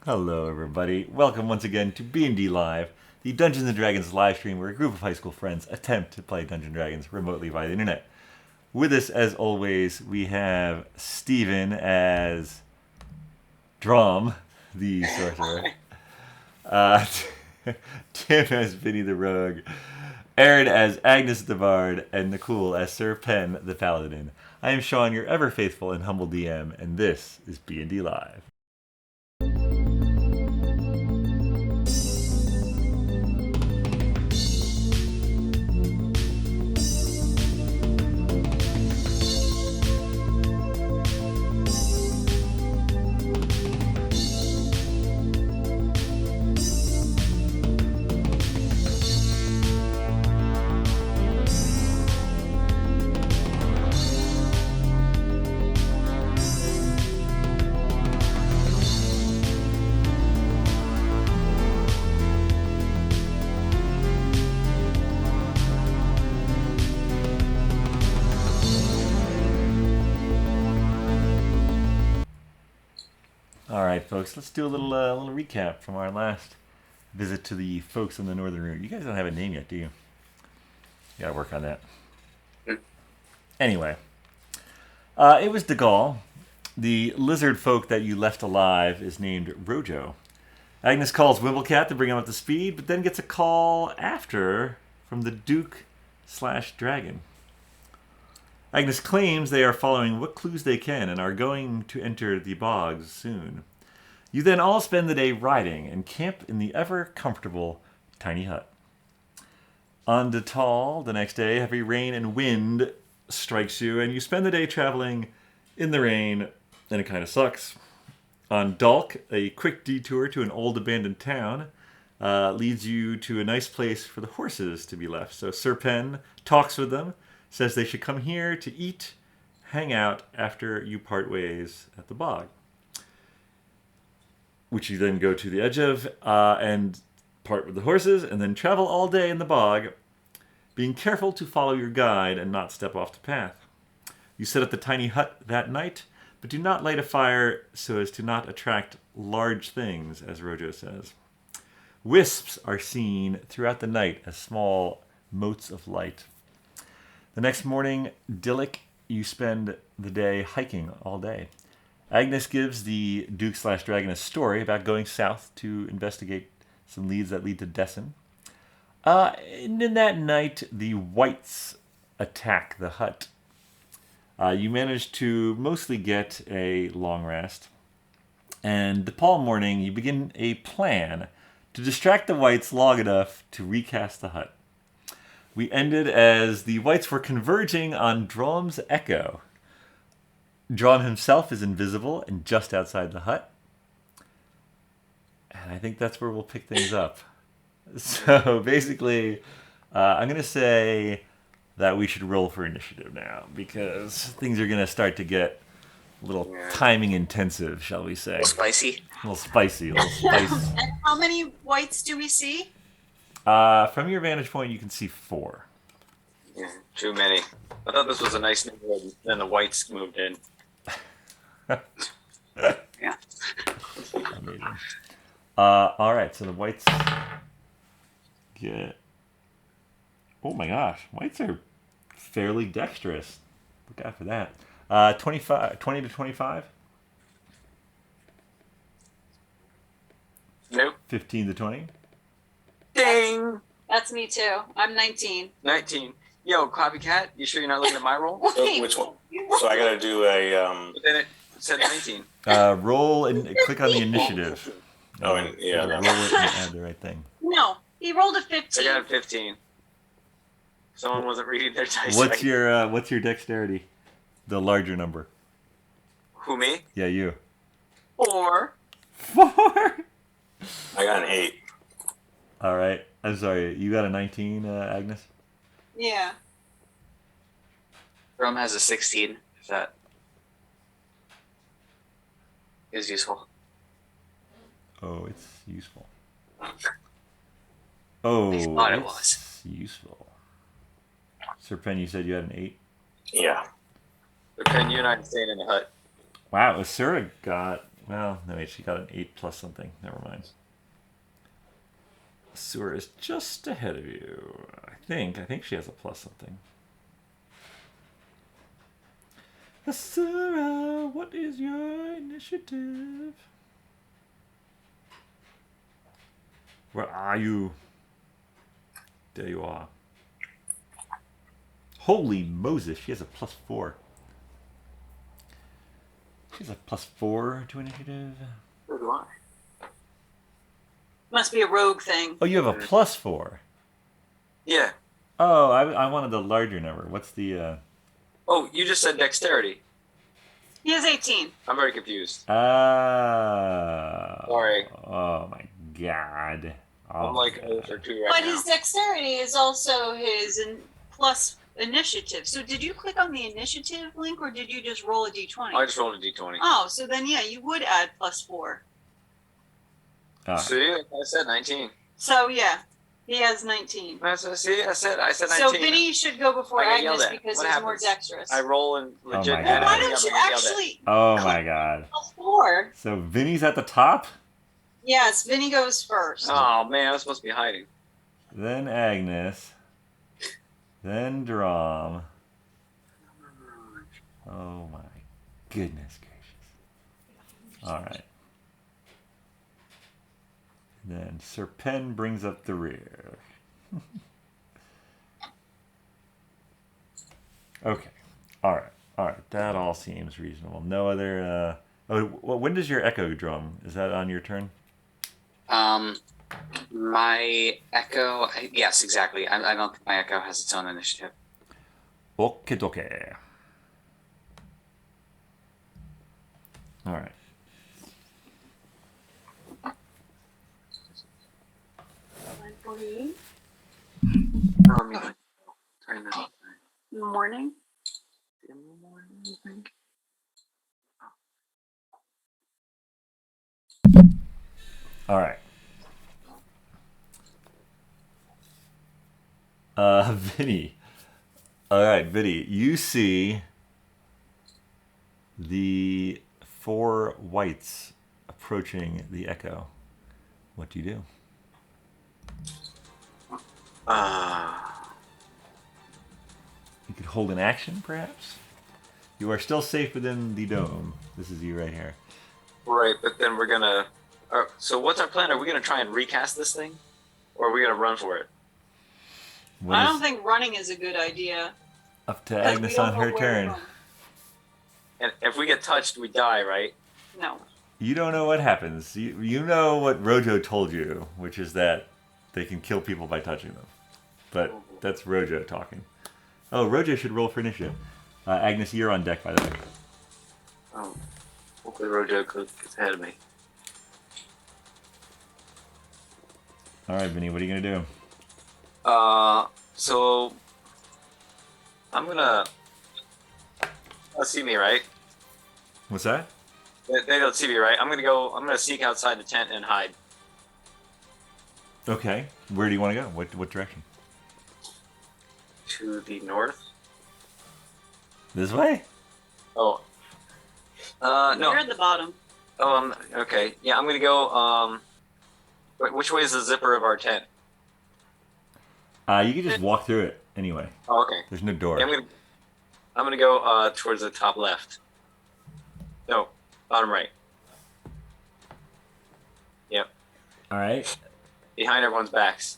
Hello, everybody. Welcome once again to BND Live, the Dungeons & Dragons live stream where a group of high school friends attempt to play Dungeons & Dragons remotely via the internet. With us, as always, we have Steven as Dromm, the sorcerer. Tim as Vinny the rogue. Erin as Agnes the bard. And Nakul as Sir Pen the paladin. I am Shawn, your ever faithful and humble DM, and this is BND Live. Alright, folks, let's do a little recap from our last visit to the folks on the northern route. You guys don't have a name yet, do you? You gotta work on that. Anyway, it was Degal. The lizard folk that you left alive is named Rojo. Agnes calls Wimblecat to bring him up to speed, but then gets a call after from the Duke/Dragon. Agnes claims they are following what clues they can and are going to enter the bogs soon. You then all spend the day riding and camp in the ever-comfortable tiny hut. On Detal, the next day, heavy rain and wind strikes you, and you spend the day traveling in the rain, and it kind of sucks. On Dalk, a quick detour to an old abandoned town leads you to a nice place for the horses to be left. So Sir Pen talks with them, says they should come here to eat, hang out after you part ways at the bog, which you then go to the edge of and part with the horses, and then travel all day in the bog, being careful to follow your guide and not step off the path. You set up the tiny hut that night, but do not light a fire so as to not attract large things, as Rojo says. Wisps are seen throughout the night as small motes of light. The next morning, Dillick, you spend the day hiking all day. Agnes gives the Duke/Dragon a story about going south to investigate some leads that lead to Dessen. And in that night, the wights attack the hut. You manage to mostly get a long rest. And the fall morning, you begin a plan to distract the wights long enough to recast the hut. We ended as the wights were converging on Dromm's echo. Dromm himself is invisible and just outside the hut. And I think that's where we'll pick things up. So basically, I'm going to say that we should roll for initiative now, because things are going to start to get a little timing intensive, shall we say. A little spicy. A little spicy, a little spice. And how many wights do we see? From your vantage point, you can see 4. Yeah, too many. I thought this was a nice neighborhood, then the whites moved in. Yeah. Amazing. All right, so the whites get... Oh my gosh, whites are fairly dexterous. Look out for that. 20 to 25? Nope. 15 to 20? Ding! That's me too. I'm 19. 19. Yo, copycat, you sure you're not looking at my roll? Wait, Which one? So I gotta do a But then it said 19. Roll and click on the initiative. Oh, and yeah. Roll it and add the right thing. No, he rolled a I 15. got a 15. Someone wasn't reading their dice. What's right. your dexterity? The larger number. Who, me? Yeah, you. 4. 4. I got an 8. All right. I'm sorry. You got a 19, Agnes? Yeah. Rum has a 16, if that is useful. Oh, it's useful. Oh, I thought it it's was. useful. Sir Pen, you said you had an 8? Yeah. But Ken, you and I are staying in the hut. Wow, Asura got Well, no, wait, she got an 8 plus something. Never mind. Sewer is just ahead of you. I think she has a plus something. Asura, what is your initiative? Where are you? There you are. Holy Moses, she has a +4. She has a +4 to initiative. So do I. Must be a rogue thing. Oh, you have a +4. Yeah. Oh, I wanted the larger number. What's the... Oh, you just said dexterity. He has 18. I'm very confused. Sorry. Sorry. Oh my god. Oh, I'm like god. 0 for 2 right But now. his dexterity is also his plus initiative. So did you click on the initiative link or did you just roll a d20? I just rolled a d20. Oh, so then yeah, you would add +4. Ah. See, I said 19. So yeah, he has 19. See, I said 19. So Vinny should go before I got yelled Agnes at. because What he's more happens? dexterous. I roll and legit. my Well, God. why don't you actually Oh my god. +4? So Vinny's at the top, Yes, Vinny goes first. Oh man, I was supposed to be hiding. then Agnes, then Dromm. Oh my goodness gracious. Alright. Then Serpen brings up the rear. Okay. Alright. Alright. That all seems reasonable. No other when does your echo drum? Is that on your turn? My echo. Yes, exactly. I don't think my echo has its own initiative. Okay, okay. Alright. No, I mean, turn that off. In the morning. In the morning, I think. Alright. Vinny. Alright, Vinny. You see the 4 wights approaching the echo. What do you do? You could hold an action, perhaps? You are still safe within the dome. This is you right here. Right, but then we're gonna. So what's our plan? Are we gonna try and recast this thing, or are we gonna run for it? What I is don't think running is a good idea. up to 'cause we Agnes don't on know her where we're turn? going. And if we get touched, we die, right? No. You don't know what happens. You know what Rojo told you, which is that they can kill people by touching them. But that's Rojo talking. Oh, Rojo should roll for initiative. Agnes, you're on deck, by the way. Oh, hopefully Rojo gets ahead of me. All right, Vinny, what are you going to do? So I'm gonna. They'll see me, right? What's that? They don't see me, right? I'm gonna sneak outside the tent and hide. Okay. Where do you want to go? What direction? To the north. This way? Oh. You're No. at the bottom. Okay. Yeah, I'm gonna go. Which way is the zipper of our tent? You can just walk through it anyway. Oh, okay. There's no door. Yeah, I'm gonna go towards the top left. No, bottom right. Yep. All right. Behind everyone's backs.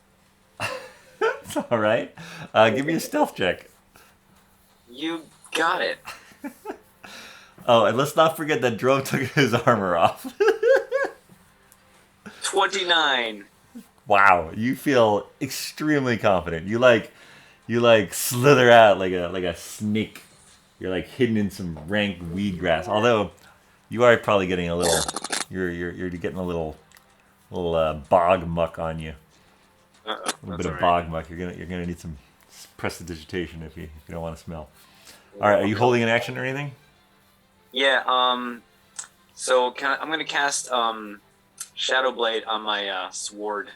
It's all right. Give me a stealth check. You got it. Oh, and let's not forget that Dromm took his armor off. 29. Wow, you feel extremely confident. You slither out like a snake. You're like hidden in some rank weed grass. Although you are probably getting a little, you're getting a little bog muck on you. A little bit of bog muck. You're gonna need some prestidigitation if you don't want to smell. All right, are you holding an action or anything? Yeah. So I'm gonna cast Shadow Blade on my sword.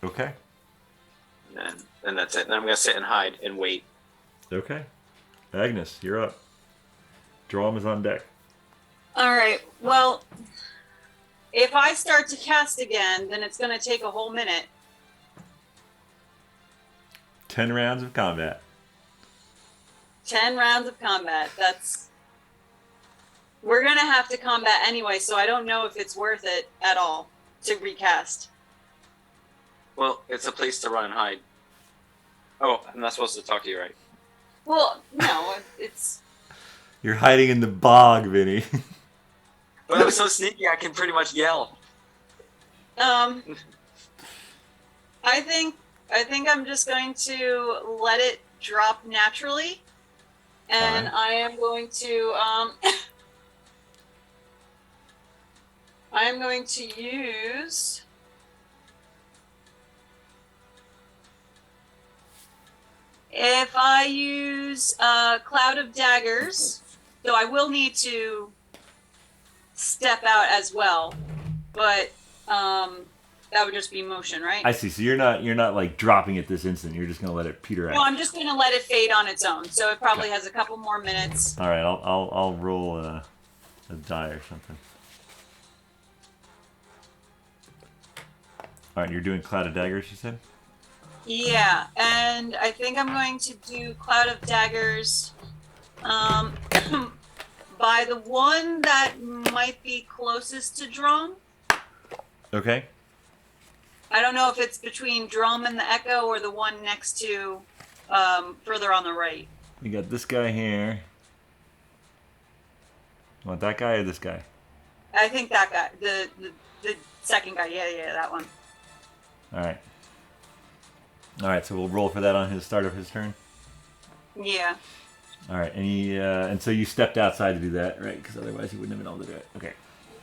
Okay. And then that's it. Then I'm gonna sit and hide and wait. Okay. Agnes, you're up. Dromm is on deck. All right. Well, if I start to cast again, then it's going to take a whole minute. 10 rounds of combat. 10 rounds of combat. We're going to have to combat anyway, so I don't know if it's worth it at all to recast. Well, it's a place to run and hide. Oh, I'm not supposed to talk to you, right? Well, no, it's... You're hiding in the bog, Vinny. But I'm so sneaky, I can pretty much yell. I think I'm just going to let it drop naturally. And Fine. I am going to I am going to use if I use Cloud of Daggers, though I will need to step out as well, but that would just be motion, right? I see. So you're not like dropping it this instant. You're just gonna let it peter out. No, I'm just going to let it fade on its own. So it probably Okay. has a couple more minutes. All right. I'll roll a die or something. All right. You're doing Cloud of Daggers, you said. Yeah, and I think I'm going to do Cloud of Daggers by the one that might be closest to Dromm. Okay. I don't know if it's between Dromm and the Echo or the one next to further on the right. We got this guy here. You want that guy or this guy? I think that guy, the second guy. Yeah, that one. All right. All right. So we'll roll for that on his start of his turn. Yeah. All right. And so you stepped outside to do that, right? Because otherwise you wouldn't have been able to do it. Okay.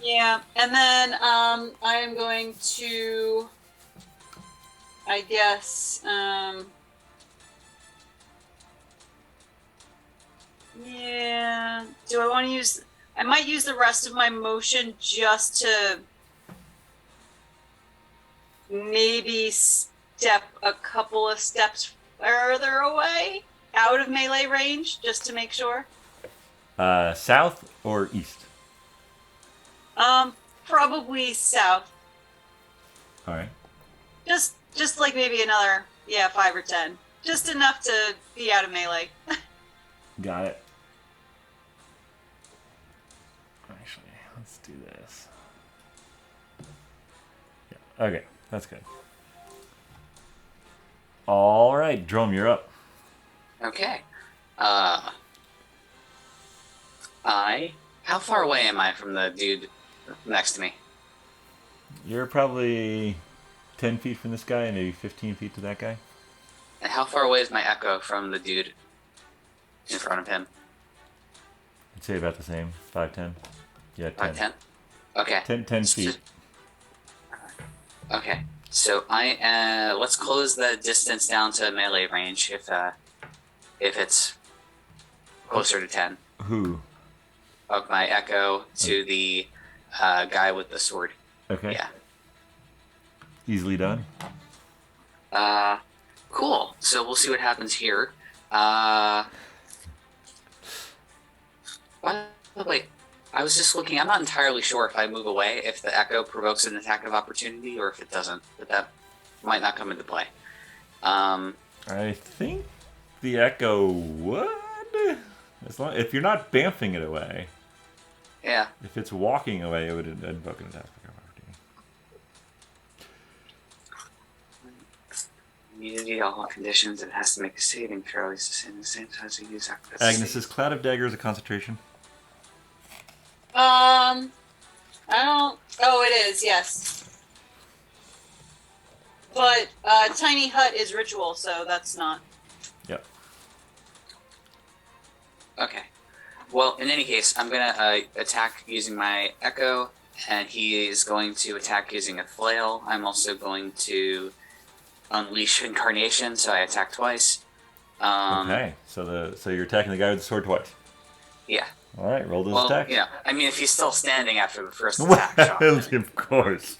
Yeah, and then I am going to, I guess, yeah. Do I want to use? I might use the rest of my motion just to maybe step a couple of steps further away, out of melee range, just to make sure. South or east? Probably south. All right. Just like maybe another, 5 or 10. Just enough to be out of melee. Got it. Actually, let's do this. Yeah. Okay, that's good. All right, Dromm, you're up. Okay. How far away am I from the dude next to me? You're probably 10 feet from this guy and maybe 15 feet to that guy. And how far away is my echo from the dude in front of him? I'd say about the same. 5, 10. Yeah, 10. 10? Okay. 10 feet. Okay. So let's close the distance down to melee range if it's closer to 10. Who? Of my echo to the guy with the sword. Okay. Yeah. Easily done. Cool. So we'll see what happens here. Wait, I was just looking. I'm not entirely sure if I move away, if the echo provokes an attack of opportunity, or if it doesn't. But that might not come into play. I think the echo would. If you're not bamfing it away. Yeah. If it's walking away, it would invoke an attack of opportunity. Immunity to all conditions. It has to make a saving throw. It's the same time as you use that. Agnes, Cloud of Daggers a concentration? I don't. Oh, it is. Yes. But Tiny Hut is ritual, so that's not. Yep. Okay. Well, in any case, I'm gonna attack using my echo, and he is going to attack using a flail. I'm also going to unleash incarnation, so I attack twice. Okay, so you're attacking the guy with the sword twice. Yeah. All right, roll those Well, attacks. yeah. I mean, if he's still standing after the first attack, Shawn. Of course.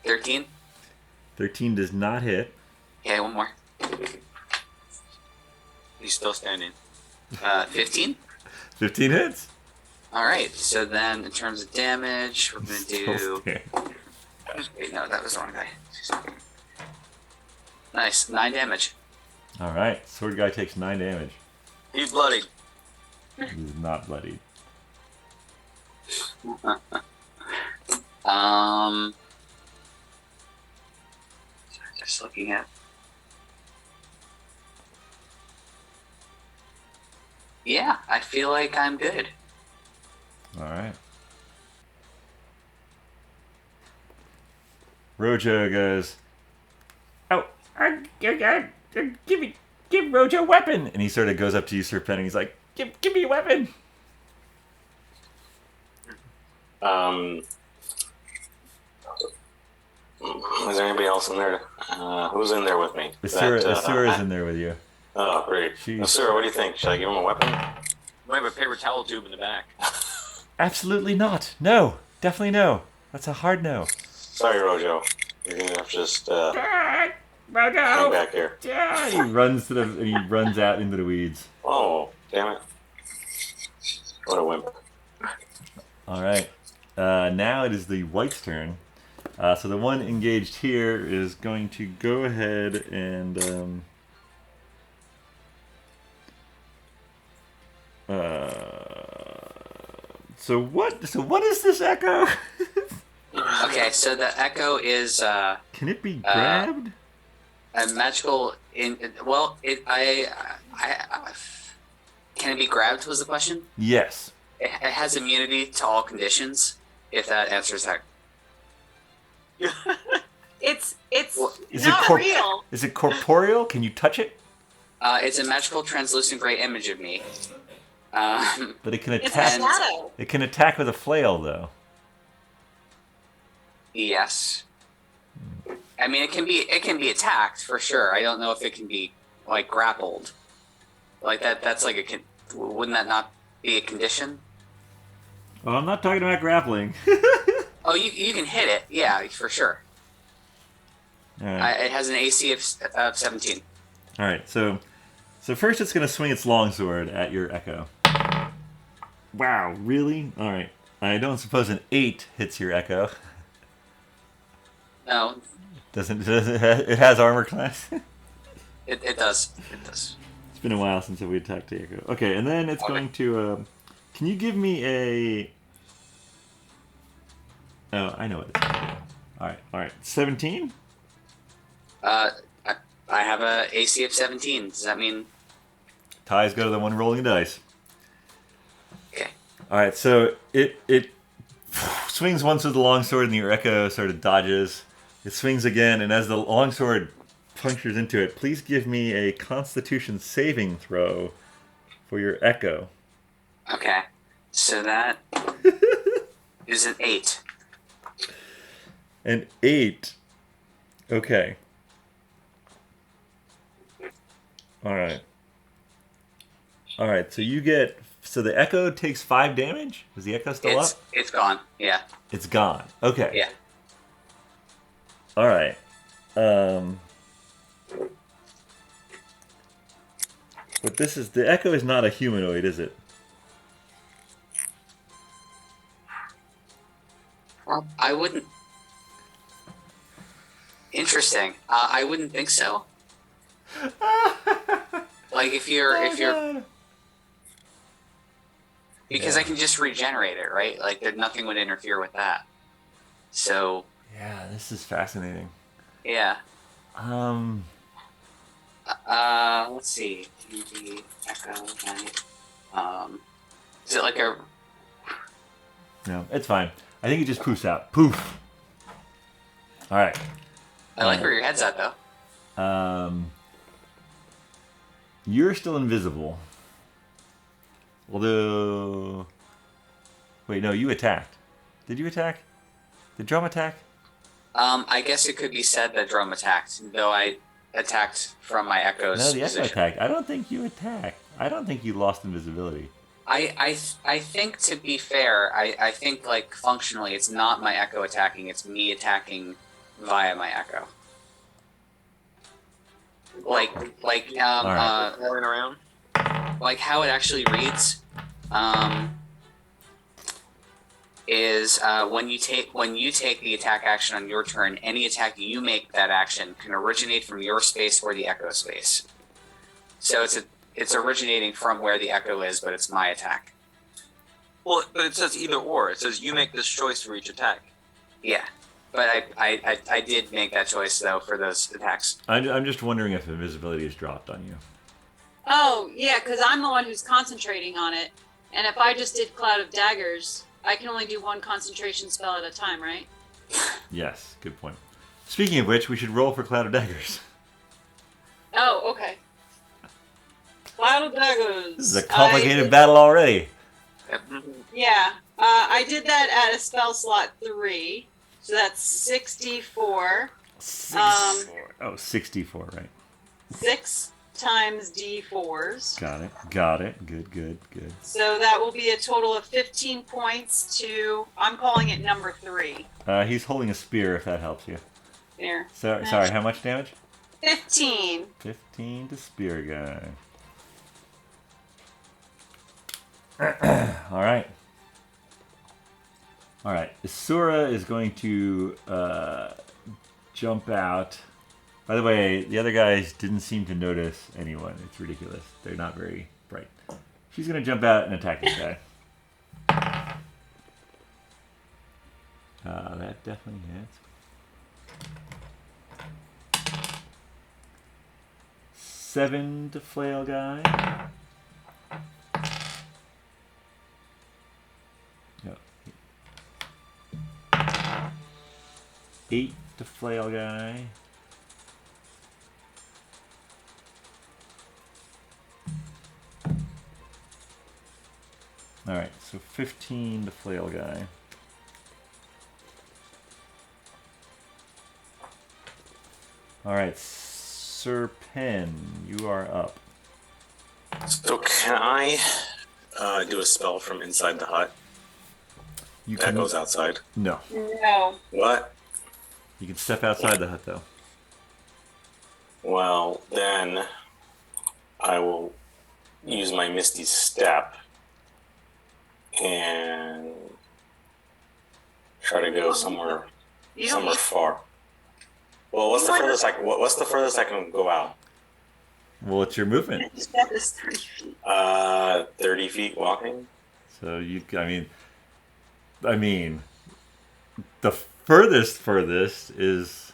13. 13 does not hit. Okay, one more. He's still standing. 15. 15 hits. All right. So then, in terms of damage, we're gonna Still do. stand. Wait, no, that was the wrong guy. Nice, 9 damage. All right. Sword guy takes 9 damage. He's bloodied. He's not bloodied. Just looking at. Yeah, I feel like I'm good. All right. Rojo goes, "Oh, give Rojo a weapon!" And he sort of goes up to you, Serpent, and he's like, "Give me a weapon!" Is there anybody else in there? Who's in there with me? Asura is in there with you. Oh, great. Jeez. Asura, what do you think? Should I give him a weapon? We have a paper towel tube in the back. Absolutely not. No, definitely no. That's a hard no. Sorry, Rojo. You're gonna have to just hang Rojo! back here. Yeah, he runs out into the weeds. Oh, damn it! What a wimp. All right. Now it is the white's turn. So the one engaged here is going to go ahead and so what is this echo? Okay, so the echo is Can it be grabbed? a magical. Can it be grabbed? Was the question? Yes. It has immunity to all conditions. If that answers that. It's Is not it real. Is it corporeal? Can you touch it? It's a magical translucent gray image of me. But it can It's a attack. shadow. It can attack with a flail, though. Yes. I mean, it can be attacked for sure. I don't know if it can be like grappled. Like that. That's like wouldn't that not be a condition? Well, I'm not talking about grappling. Oh, you can hit it. Yeah, for sure. All right. It has an AC of 17. All right. So first, it's going to swing its longsword at your echo. Wow, really? All right. I don't suppose an 8 hits your echo. No, It has armor class. it does. It does. It's been a while since we attacked the echo. Okay, and then it's going to. Can you give me a? Oh, I know what it's going to do. All right. 17. I have a AC of 17. Does that mean? Ties go to the one rolling dice. Okay. All right, so it swings once with the longsword, and your echo sort of dodges. It swings again, and as the longsword punctures into it, please give me a Constitution saving throw for your echo. Okay. So that is an 8. An 8. Okay. All right. So you get. So the echo takes 5 damage. Is the echo still up? It's gone. Yeah. It's gone. Okay. Yeah. All right. But the echo is not a humanoid, is it? Well, I wouldn't. Interesting. I wouldn't think so. Like if you're because Yeah. I can just regenerate it, right? Like nothing would interfere with that. So Yeah, this is fascinating. yeah. Let's see. BND, Echo, Night. Is it like a? No, it's fine. I think it just poofs out. Poof. All right. I like where your head's at though. You're still invisible. Although, wait, no, you attacked. Did you attack? Did Dromm attack? I guess it could be said that Dromm attacked, though I attacked from my Echo's No, the echo position. attacked. I don't think you attacked. I don't think you lost invisibility. I think, to be fair, I think like functionally it's not my Echo attacking, it's me attacking via my Echo. Like Rolling around. like how it actually reads, is when you take the attack action on your turn, any attack you make that action can originate from your space or the echo space. So it's originating from where the echo is, but it's my attack. Well, but it says either or. It says you make this choice for each attack. Yeah, but I did make that choice though for those attacks. I'm just wondering if invisibility is dropped on you. Oh, yeah, because I'm the one who's concentrating on it. And if I just did Cloud of Daggers, I can only do one concentration spell at a time, right? Yes, good point. Speaking of which, we should roll for Cloud of Daggers. Oh, okay. Cloud of Daggers. This is a complicated battle already. Yeah. I did that at a spell slot 3. So that's 64. 64, right. 6 times D4s. Got it. Good. So that will be a total of 15 points to, I'm calling it number 3. He's holding a spear, if that helps you. There. Sorry, how much damage? 15. 15 to spear guy. Alright. Isura is going to jump out. By the way, the other guys didn't seem to notice anyone. It's ridiculous. They're not very bright. She's going to jump out and attack this guy. That definitely hits. 7 to flail guy. No. 8 to flail guy. Alright, so 15 to flail guy. Alright, Sir Pen, you are up. So can I do a spell from inside the hut? You That can, goes outside. no. No. What? You can step outside the hut, though. Well, then I will use my Misty Step and try to go somewhere You don't need far. Well, what's the furthest I can go out? Well, it's your movement. step is 3 feet. 30 feet walking. So you, I mean, the furthest is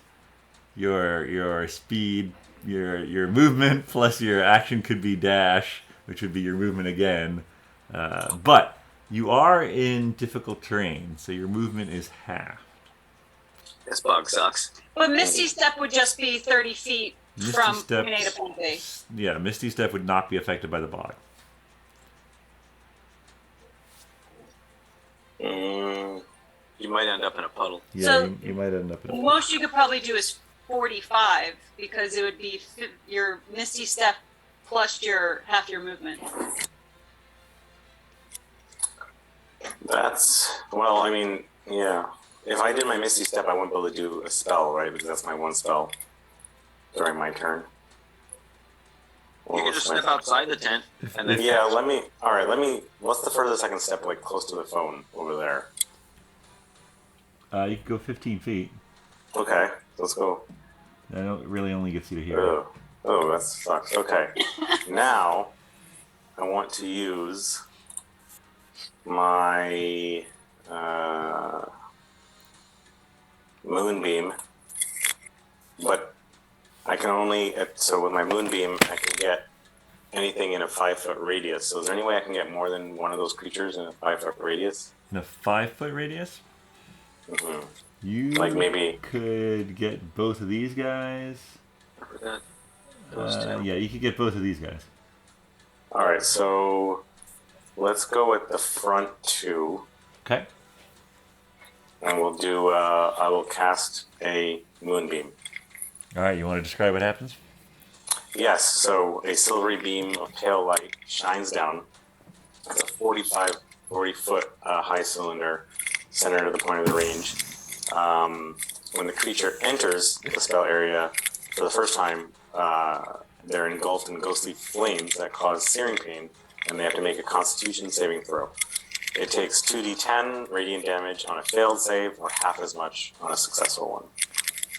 your speed, your movement plus your action could be dash, which would be your movement again. But you are in difficult terrain, so your movement is half. This bug sucks. But Misty Step would just be 30 feet Misty from Step, point A to point B. yeah, Misty Step would not be affected by the bog. Mm, You might end up in a puddle. Yeah, So- you might end up in The a most you could probably do is 45 because it would be your Misty Step plus your half your movement. well, I mean, yeah. If I did my Misty Step, I wouldn't be able to do a spell, right? Because that's my one spell during my turn. You can just step outside the tent and then Yeah, what's the furthest I can step, like, close to the phone over there? you could go 15 feet. Okay, let's go. That really only gets you to here. Oh, that sucks. Okay. Now, I want to use my moonbeam, but I can only, so with my moonbeam, I can get anything in a 5-foot radius. So is there any way I can get more than one of those creatures in a 5-foot radius? In a 5-foot radius? Mm-hmm. You Like maybe- could get both of these guys. Yeah, you could get both of these guys. Alright, so let's go with the front two. Okay. And we'll do, I will cast a moonbeam. All right, you want to describe what happens? Yes, so a silvery beam of pale light shines down. It's a 40-foot high cylinder centered at the point of the range. When the creature enters the spell area, for the first time, they're engulfed in ghostly flames that cause searing pain, and they have to make a Constitution saving throw. It takes 2d10 radiant damage on a failed save, or half as much on a successful one.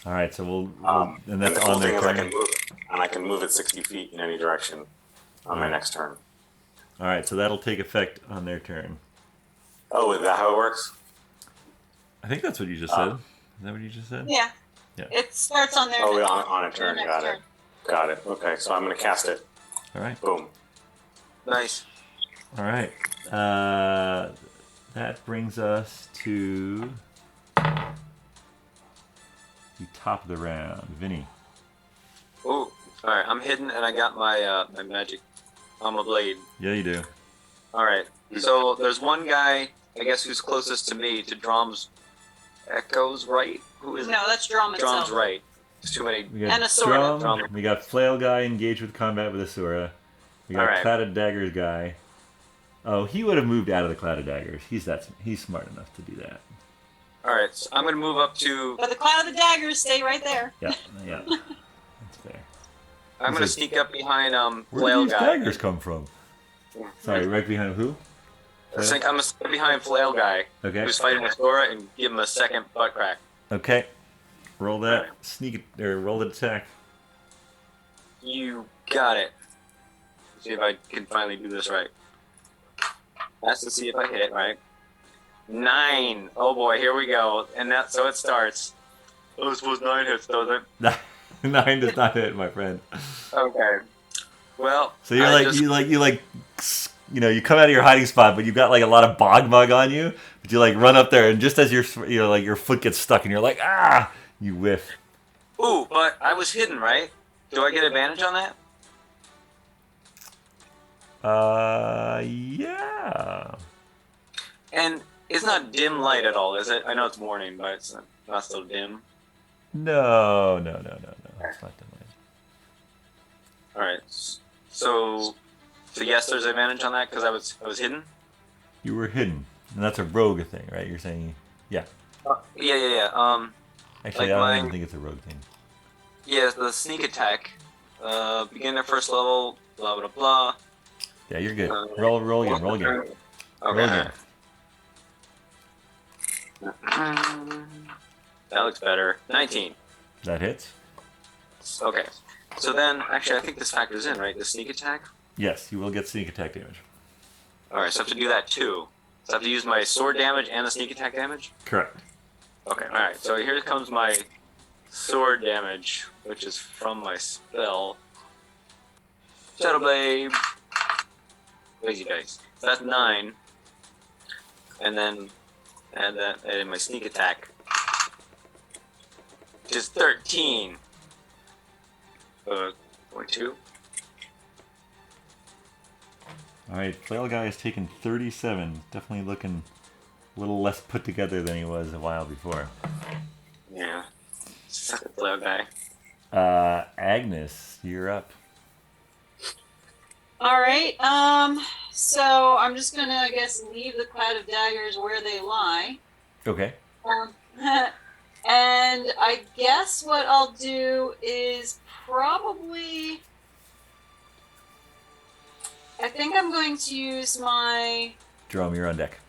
All right, so we'll and And that's the cool on thing their is I turn. can move it, and I can move it 60 feet in any direction on my next turn. All right, so that'll take effect on their turn. Oh, is that how it works? I think that's what you just said. Is that what you just said? Yeah. Yeah. It starts on their Oh, on a turn. next Got it. turn. Got it. Okay, so I'm going to cast it. All right. Boom. Nice. All right. That brings us to the top of the round. Vinny. Ooh. All right. I'm hidden, and I got my my magic armor blade. Yeah, you do. All right. So there's one guy, I guess, who's closest to me, to Dromm's Echo's right. Who is it? No, that's Dromm itself. Dromm's right. There's too many. We got And a sword. Drum, we got Flail guy engaged with combat with a Sura. We got All right. Clouded Daggers guy. Oh, he would have moved out of the Clouded Daggers. He's smart enough to do that. All right. So I'm gonna move up to. But the cloud of the daggers stay right there. Yeah, yeah. That's fair. I'm gonna sneak up behind Where Flail did these guy. daggers come from? Sorry, right behind who? I'm gonna stick behind Flail guy, Okay. who's fighting with Sora, and give him a second butt crack. Okay. Roll that. Alright. Sneak it, or roll the attack. You got it. See if I can finally do this right. That's to see if I hit, right? 9. Oh boy, here we go. And so it starts. Oh, I suppose 9 hits, does it? 9 does not hit, my friend. Okay. Well, So you're I like just- you come out of your hiding spot, but you've got like a lot of bog mug on you. But you like run up there, and just as your foot gets stuck, and you're like you whiff. Ooh, but I was hidden, right? Do I get advantage on that? Yeah. And it's not dim light at all, is it? I know it's morning, but it's not so dim. No. It's not that much. All right. So yes, there's advantage on that because I was hidden. You were hidden, and that's a rogue thing, right? You're saying, yeah. Yeah. Actually, Like I don't my- even think it's a rogue thing. Yeah, the sneak attack. Beginner first level. Blah blah blah. Yeah, you're good. Roll again. Roll again. Okay. Roll again. That looks better. 19. That hits. Okay. So then, actually, I think this factors in, right? The sneak attack. Yes, you will get sneak attack damage. All right. So I have to do that too. So I have to use my sword damage and the sneak attack damage. Correct. Okay. All right. So here comes my sword damage, which is from my spell. Shadow Blade. Crazy dice. So that's 9. And then add that in my sneak attack. Which is 13. 0.2. All right, Flail guy has taken 37. Definitely looking a little less put together than he was a while before. Yeah. Suck it, Flail guy. Agnes, you're up. All right. So I'm just gonna, I guess, leave the cloud of daggers where they lie. Okay. And I guess what I'll do is probably. I think I'm going to use my Dromm, you're on deck.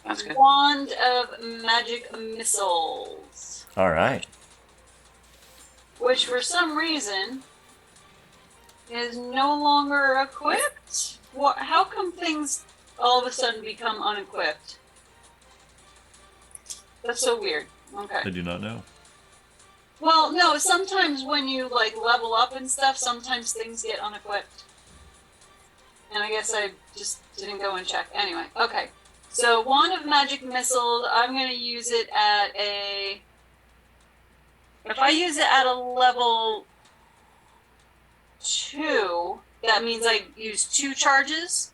That's good. wand of magic missiles, All right. which for some reason is no longer equipped. What? How come things all of a sudden become unequipped? That's so weird. Okay. I do not know. Well, no, sometimes when you like level up and stuff, sometimes things get unequipped. And I guess I just didn't go and check. Anyway, okay. So Wand of Magic Missile, I'm gonna use it at a. If I use it at a level 2, that means I use 2 charges.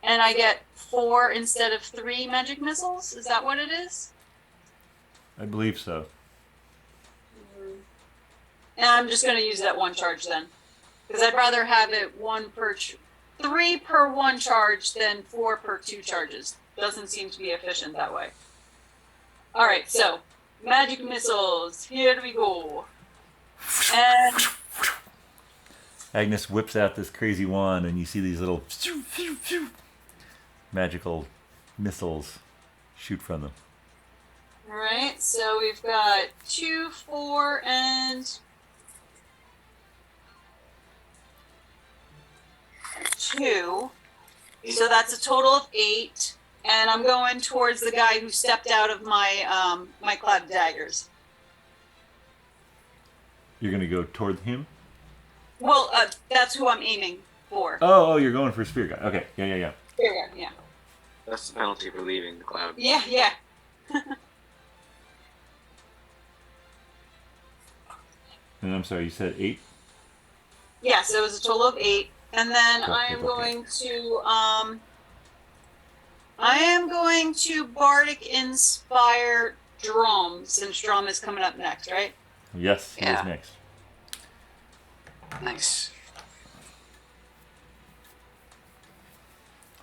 And I get 4 instead of 3 magic missiles? Is that what it is? I believe so. And I'm just going to use that 1 charge then. Because I'd rather have it 3 per 1 charge than 4 per 2 charges. Doesn't seem to be efficient that way. Alright, so magic missiles. Here we go. And Agnes whips out this crazy wand, and you see these little magical missiles shoot from them. all right, so we've got 2, 4, and 2. So that's a total of 8. And I'm going towards the guy who stepped out of my my cloud of daggers. You're gonna go toward him? Well, that's who I'm aiming for. Oh, you're going for Spear Guy. Okay, yeah. Yeah. That's the penalty for leaving the cloud. Yeah. And I'm sorry, you said 8? Yeah, so it was a total of 8. And then Cool, I am okay. going to Bardic Inspire Dromm, since Dromm is coming up next, right? Yes, he is Yeah. next. Nice.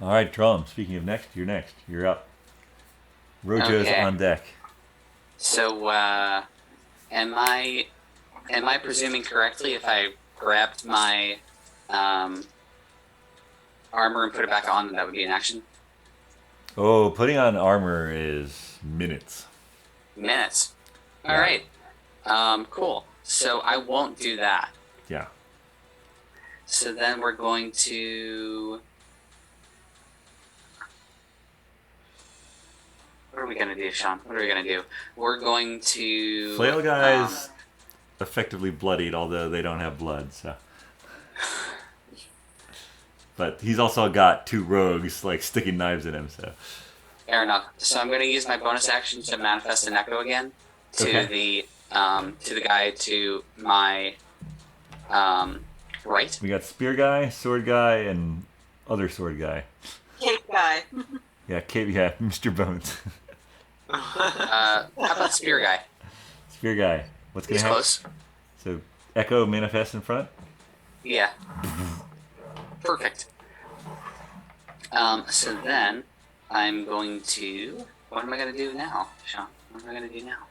All right, Dromm, speaking of next, you're next. You're up. Rojo's Okay. on deck. So, am I presuming correctly if I grabbed my armor and put it back on, that would be an action? Oh, putting on armor is minutes. Minutes. Yeah. All right. Cool. So I won't do that. Yeah. So then we're going to. What are we gonna do, Shawn? What are we gonna do? We're going to. Flail guys effectively bloodied, although they don't have blood, so. But he's also got 2 rogues like sticking knives in him, so. Fair enough. So I'm going to use my bonus action to manifest an echo again to the guy to my right. We got Spear Guy, Sword Guy, and other Sword Guy. Cape guy. Yeah, Mr. Bones. How about spear guy? Spear Guy. What's gonna He's happen? close. So Echo manifests in front. Yeah. Perfect. So then I'm going to. What am I going to do now, Shawn? What am I going to do now?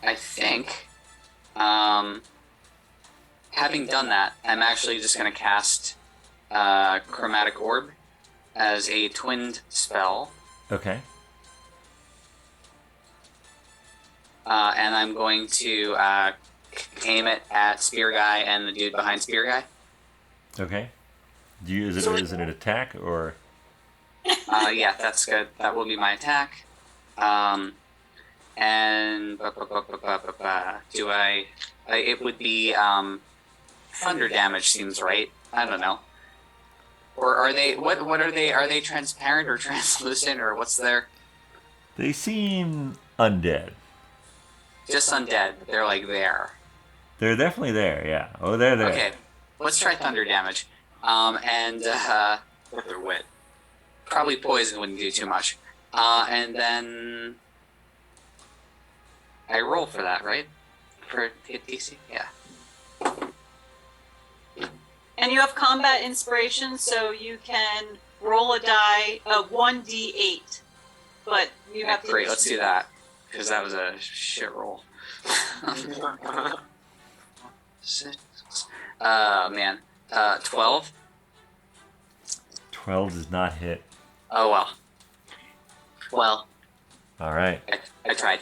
I think, having done that, I'm actually just going to cast Chromatic Orb as a twinned spell, Okay. and I'm going to aim it at Spear Guy and the dude behind Spear Guy. Okay. Is it an attack or? Yeah, that's good. That will be my attack. And do I? It would be thunder damage. Seems right. I don't know. Or are they? What are they? Are they transparent or translucent or what's their? They seem undead. Just undead. But they're like there. They're definitely there. Yeah. Oh, they're there. Okay, let's try thunder damage. If they're wet. Probably poison wouldn't do too much. And then I roll for that, right? For hit DC? Yeah. And you have combat inspiration, so you can roll a die, a 1d8. But you have to. Great, let's do that. Because that was a shit roll. Man. 12? 12 does not hit. Oh, well. Well, All right. I tried.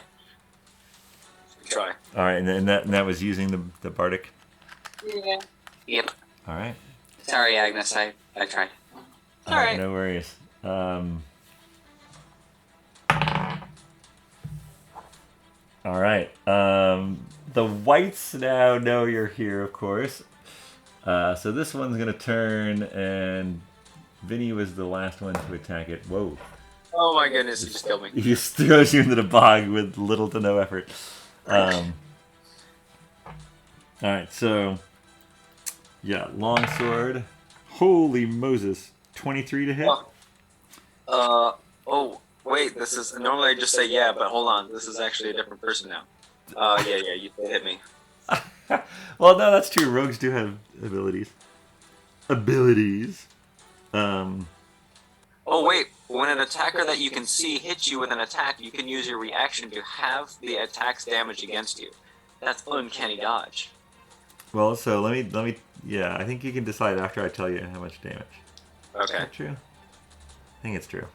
Try. All right, and that was using the bardic. Yeah. Yep. All right. Sorry, Agnes, I tried. All right. No worries. All right. The wights now know you're here, of course. So this one's gonna turn, and Vinny was the last one to attack it. Whoa! Oh my goodness, you just killed me. He just throws you into the bog with little to no effort. All right. So yeah, longsword. Holy Moses! 23 to hit. Oh, wait, this is, normally I just say yeah, but hold on, this is actually a different person now. Yeah, you did hit me. Well, no, that's true. Rogues do have abilities. Oh wait, when an attacker that you can see hits you with an attack, you can use your reaction to have the attack's damage against you. That's uncanny dodge. Well, so let me. Yeah, I think you can decide after I tell you how much damage. Is Okay. that true? I think it's true.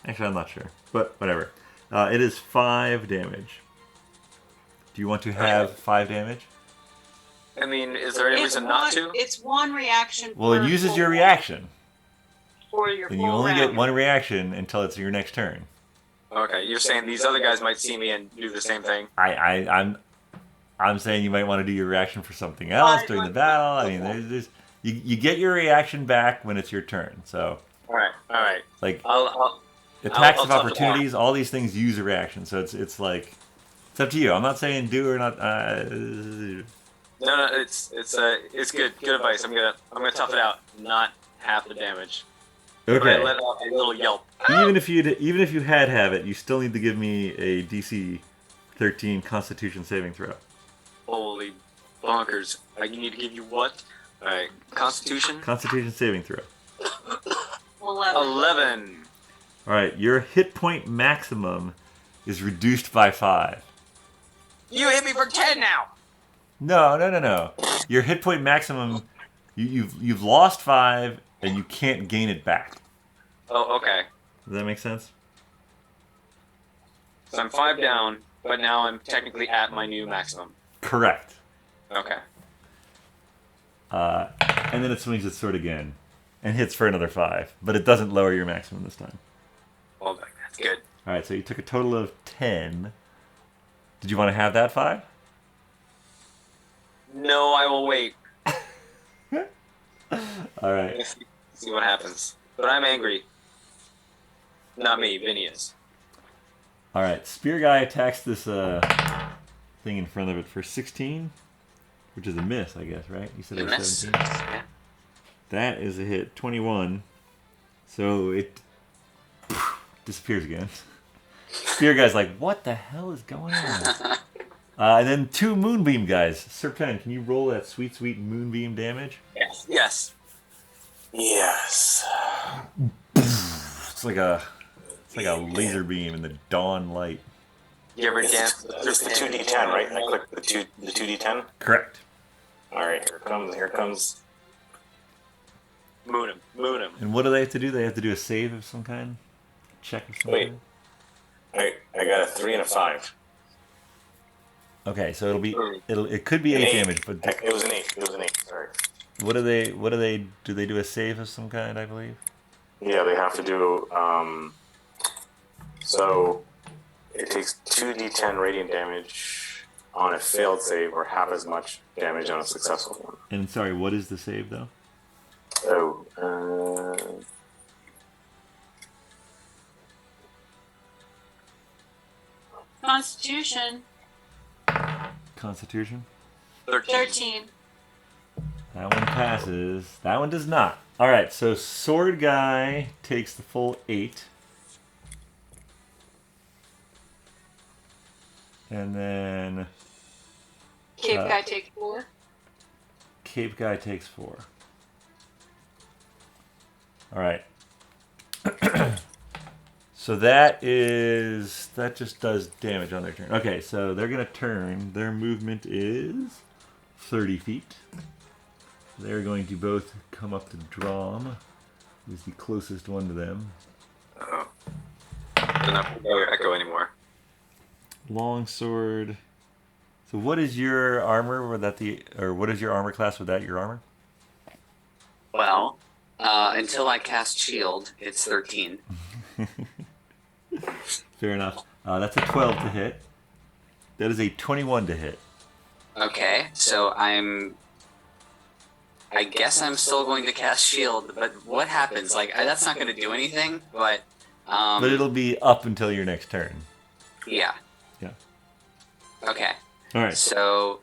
Actually, I'm not sure, but whatever. It is 5 damage. Do you want to have 5 damage? I mean, is there any reason not to? It's one reaction. Well, it uses your reaction, For your and full you only round. get 1 reaction until it's your next turn. Okay, you're saying these other guys might see me and do the same thing? I'm saying you might want to do your reaction for something else during the battle. I mean, there's you get your reaction back when it's your turn. So, Alright. like I'll attacks I'll of tough it opportunities, all these things use a reaction. So it's like it's up to you. I'm not saying do or not. No, it's good. Good advice. I'm gonna tough it out. Not half the damage. But I Okay. let out a little yelp. Even if you had have it, you still need to give me a DC 13 Constitution saving throw. Holy bonkers! I need to give you what? Alright, Constitution. Constitution saving throw. 11. All right, your hit point maximum is reduced by 5. You hit me for 10 now. No. Your hit point maximum, you've lost 5 and you can't gain it back. Oh, okay. Does that make sense? So I'm 5 down, but now I'm technically at my new maximum. Correct. Okay. And then it swings its sword again and hits for another 5, but it doesn't lower your maximum this time. Well, that's good. All right, so you took a total of 10. Did you want to have that 5? No, I will wait. All right. Let's see what happens. But I'm angry. Not me, Vinny is. All right, Spear Guy attacks this thing in front of it for 16, which is a miss, I guess, right? You said it was Miss. 17. Yeah. That is a hit, 21. So it disappears again. Spear Guy's like, what the hell is going on? And then 2 Moonbeam guys. Serpent, can you roll that sweet, sweet Moonbeam damage? Yes. Yes. Yes. It's like a laser beam in the dawn light. You ever dance? There's the 2d10, right? I click the 2d10. Correct. All right, here comes. Moon him. And what do they have to do? They have to do a save of some kind? Check of some Wait. kind? I got a 3 and a 5. Okay, so it could be An 8 8. damage, but It was an 8. Sorry. what do they do a save of some kind, I believe? Yeah, they have to do. So it takes 2d10 radiant damage on a failed save, or half as much damage on a successful one. And sorry, what is the save though? Oh. Constitution, Constitution? 13. That one passes. That one does not. Alright, so Sword Guy takes the full 8. And then Cape Guy take 4. Cape Guy takes 4. Alright. So that just does damage on their turn. Okay, so they're going to turn. Their movement is 30 feet. They're going to both come up to Dromm, who's the closest one to them. Oh. Doesn't have to echo anymore. Longsword. So what is your armor? What is your armor class without your armor? Well, until I cast shield, it's 13. Fair enough. That's a 12 to hit. That is a 21 to hit. Okay, so I guess I'm still going to cast shield, but what happens? Like, that's not going to do anything, but... But it'll be up until your next turn. Yeah. Yeah. Okay. Alright. So,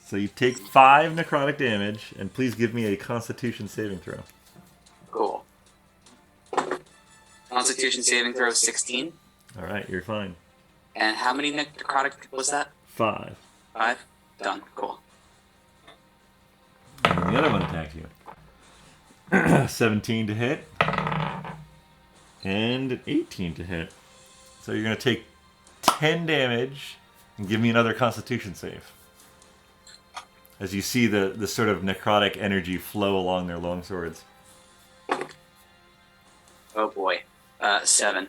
So you take 5 necrotic damage, and please give me a Constitution saving throw. cool. Constitution saving throw 16. Alright, you're fine. And how many necrotic was that? 5. 5? Done. Cool. And the other one attacks you. 17 to hit. And an 18 to hit. So you're going to take 10 damage and give me another Constitution save. As you see the sort of necrotic energy flow along their long swords. Oh boy. 7.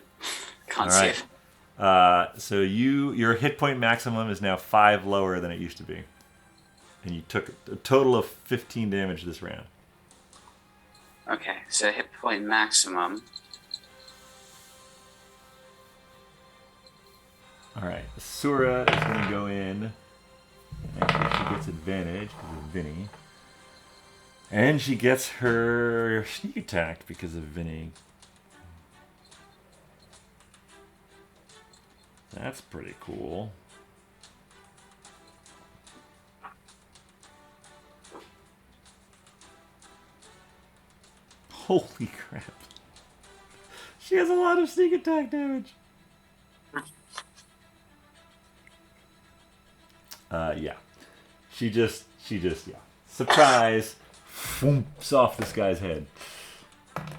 Con All right. save. So your hit point maximum is now 5 lower than it used to be. And you took a total of 15 damage this round. Okay, so hit point maximum. Alright, Sura is going to go in. Actually, she gets advantage because of Vinny. And she gets her sneak attack because of Vinny. That's pretty cool. Holy crap. She has a lot of sneak attack damage. Yeah. She just, yeah. Surprise! Whoops off this guy's head.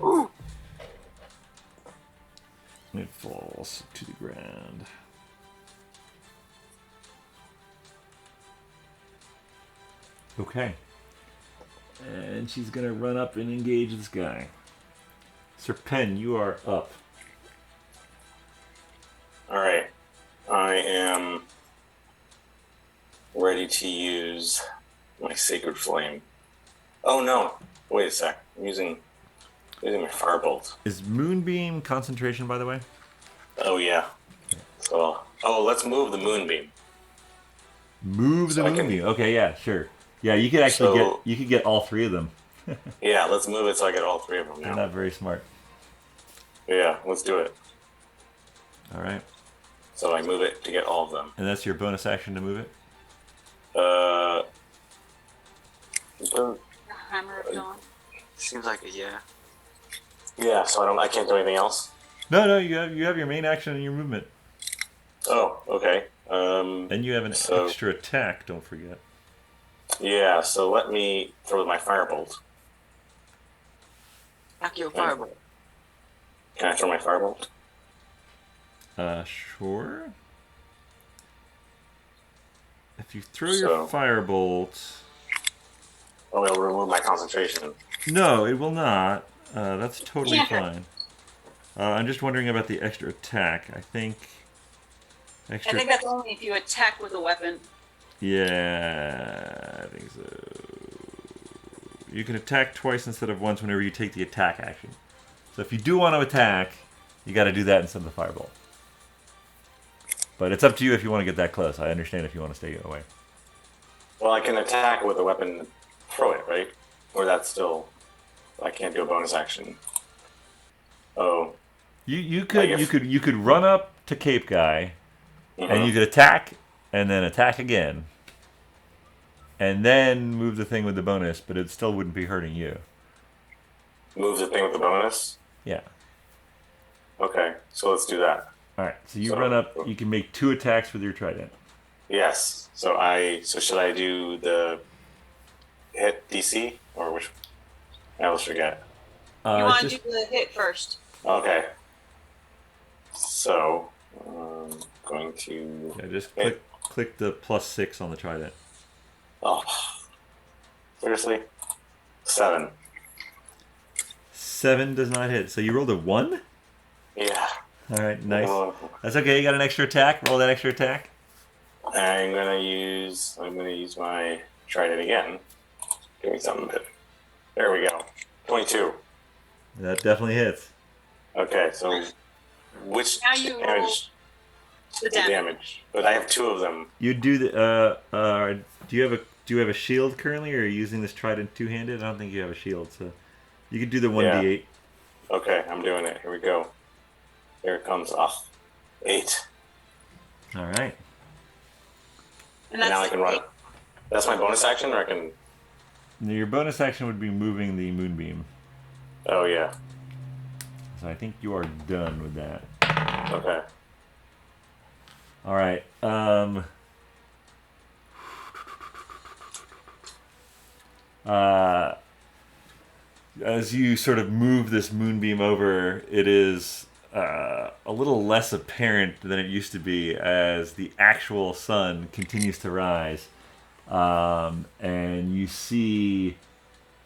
Ooh. It falls to the ground. Okay. And she's gonna run up and engage this guy. Sir Penn, you are up. Alright. I am ready to use my Sacred Flame. Oh no! Wait a sec. I'm using my Firebolt. Is Moonbeam concentration, by the way? Oh yeah. So, let's move the Moonbeam. Move So the I can- Moonbeam. Okay, yeah, sure. Yeah, you could actually So- get all 3 of them. Yeah, let's move it so I get all 3 of them They're now. not very smart. Yeah, let's do it. Alright. So I move it to get all of them. And that's your bonus action to move it? Hammer of Dawn. Seems like a yeah. Yeah, so I can't do anything else? No, you have your main action and your movement. Oh, okay. And you have an So- extra attack, don't forget. Yeah, so let me throw my Firebolt. Accio Fireball. Can I throw my Firebolt? Sure. If you throw your So- firebolt... Oh, it'll remove my concentration. No, it will not. That's totally Yeah. fine. I'm just wondering about the extra attack. I think... I think that's only if you attack with a weapon. Yeah, I think so. You can attack twice instead of once whenever you take the attack action. So if you do want to attack, you got to do that instead of the firebolt. But it's up to you if you want to get that close. I understand if you want to stay away. Well, I can attack with a weapon and throw it, right? Or that's still... I can't do a bonus action. Oh. You Like if- could run up to Cape Guy, mhm. and you could attack, and then attack again, and then move the thing with the bonus, but it still wouldn't be hurting you. Move the thing with the bonus? Yeah. Okay, so let's do that. All right. So you So- run up. You can make 2 attacks with your trident. Yes. So should I do the hit DC? Or which... I always forget. You want to Just- do the hit first. Okay. So, going to... yeah, just click the +6 on the trident. Oh. Seriously? 7. 7 does not hit. So you rolled a 1? Yeah. All right, nice. Well, That's okay. You got an extra attack. Roll that extra attack. I'm gonna use my trident again. Give me something. There we go. 22. That definitely hits. Okay, so which Now you roll damage? The The damage. damage. But I have 2 of them. You do the. Do you have a shield currently, or are you using this trident 2-handed? I don't think you have a shield, so you could do the 1d8. Okay, I'm doing it. Here we go. Here it comes. 8. All right. And And now I that's can run. That's my bonus action, or I can... Now, your bonus action would be moving the moonbeam. Oh, yeah. So I think you are done with that. Okay. All right. As you sort of move this moonbeam over, it is a little less apparent than it used to be as the actual sun continues to rise, and you see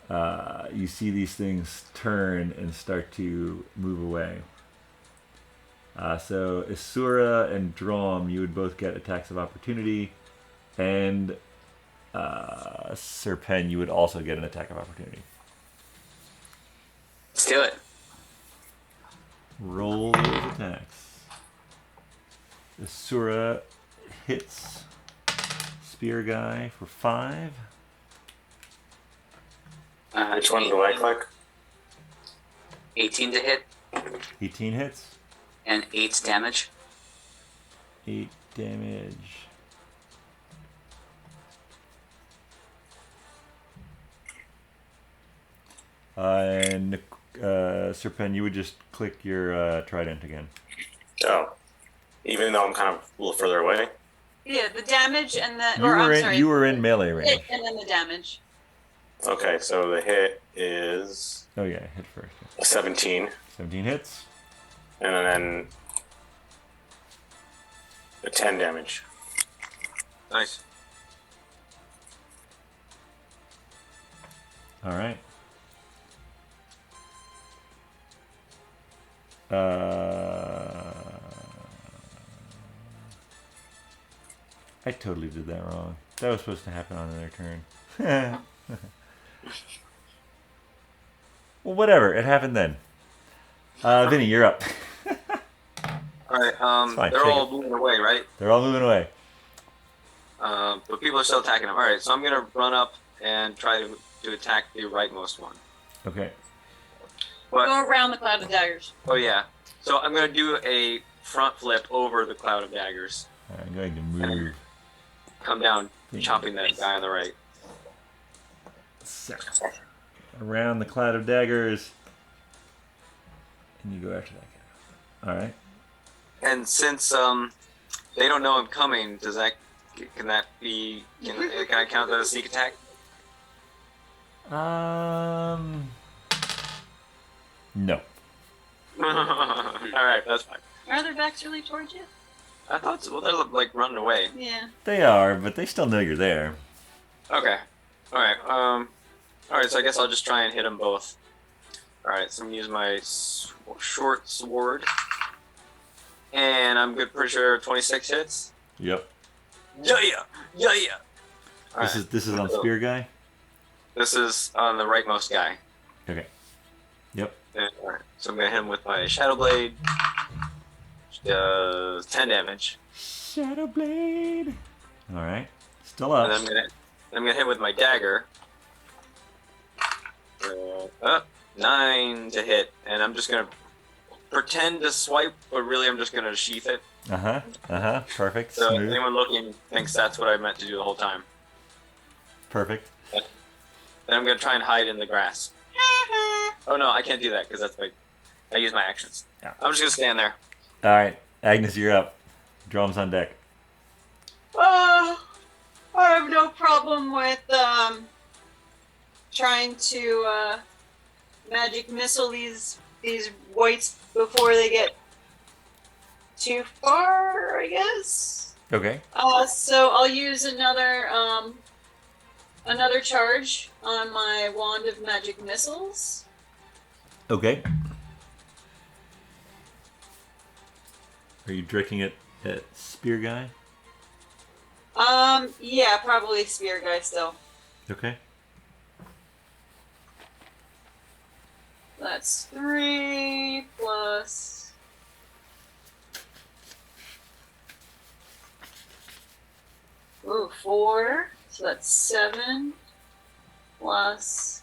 these things turn and start to move away. So Isura and Dromm, you would both get attacks of opportunity, and Serpen, you would also get an attack of opportunity. Let's do it. Roll those attacks. Isura hits Spear Guy for 5. Which one do I click? 18 to hit 18 hits. and 8 damage. 8 damage. And Serpen, you would just click your trident again. Oh. Even though I'm kind of a little further away? Yeah, the damage and the. You were in melee range. Hit and then the damage. Okay, so the hit is Oh yeah, hit first. a 17. 17 hits. And then a 10 damage. Nice. All right. I totally did that wrong. That was supposed to happen on their turn. Well, whatever. It happened then. Vinny, you're up. Alright, fine, they're take all it. moving away, right? They're all moving away. But people are still attacking them. Alright, so I'm gonna run up and try to attack the rightmost one. Okay. But, Go around the cloud of daggers. oh yeah. So I'm gonna do a front flip over the cloud of daggers. I'm going to move. Come down, chopping that guy on the right. Around the cloud of daggers. And you go after that guy. Alright. And since they don't know I'm coming, can I count that as a sneak attack? No. Alright, that's fine. Are their backs really towards you? I thought so. Well, they're like running away. Yeah. They are, but they still know you're there. Okay. Alright, alright, so I guess I'll just try and hit them both. Alright, so I'm gonna use my short sword. And I'm good, pretty sure 26 hits. Yep. Yeah! Alright, This is on Spear Guy? this is on the rightmost guy. Okay. Yep. Alright, so I'm gonna hit him with my Shadow Blade. 10 damage. Shadow Blade. Alright. Still And up. then I'm gonna hit with my dagger. 9 to hit, and I'm just gonna pretend to swipe, but really I'm just gonna sheath it. Perfect. So Smooth. anyone looking thinks that's what I meant to do the whole time. Perfect. Then I'm gonna try and hide in the grass. Oh no, I can't do that because I use my actions. Yeah. I'm just gonna stand there. Alright. Agnes, you're up. Drums on deck. I have no problem with trying to magic missile these wights before they get too far, I guess. Okay. So I'll use another charge on my wand of magic missiles. Okay. Are you directing it at Spear Guy? Yeah, probably spear guy still. Okay. That's 3 plus. Ooh, 4. So that's 7 plus.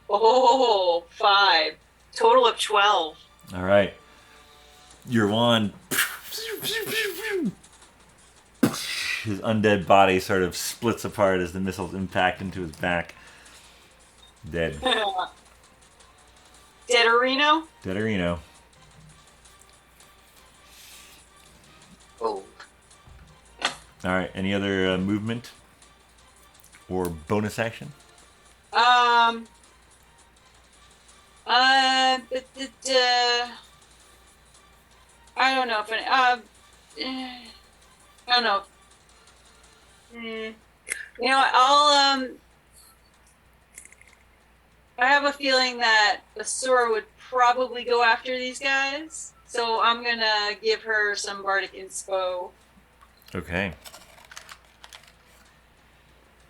Oh, 5. Total of 12. Alright. Your wand. His undead body sort of splits apart as the missiles impact into his back. Dead. Deaderino? Deaderino. Oh. Alright, any other movement? Or bonus action? I don't know if I don't know. You know what? I have a feeling that Asura would probably go after these guys, so I'm gonna give her some bardic inspo. Okay.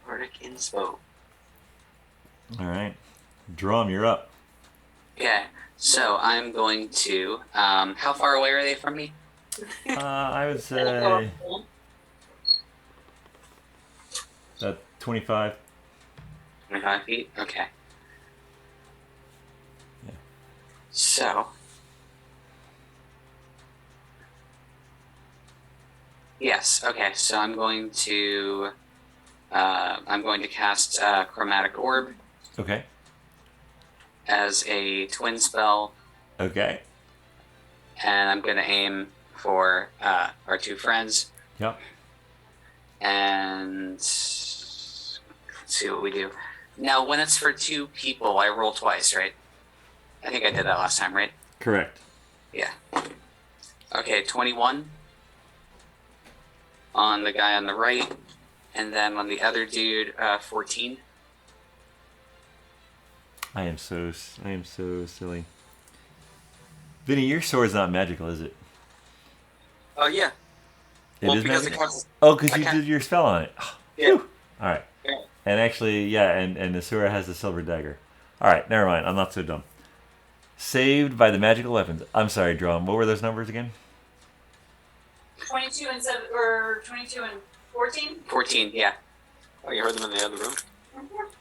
Bardic inspo. All right. Dromm, you're up. Okay, so I'm going to. How far away are they from me? I would say that 25. 25 feet? Okay. Yeah. So. Yes, okay, so I'm going to cast Chromatic Orb Okay. as a twin spell, Okay. and I'm going to aim for our two friends, Yep. and let's see what we do. Now, when it's for two people, I roll twice, right? I think I did that last time, right? Correct. Yeah. Okay, 21 on the guy on the right, and then on the other dude, 14. I am so silly. Vinny, your sword's not magical, is it? Oh yeah. It Well, is because magical? it costs. Oh, because I you can't- did your spell on it. Yeah. Phew. All right. Yeah. And actually, yeah, and Asura has the silver dagger. All right, never mind. I'm not so dumb. Saved by the magical weapons. I'm sorry, Dromm. What were those numbers again? 22 and 7, or 22 and 14. 14, yeah. Oh, you heard them in the other room.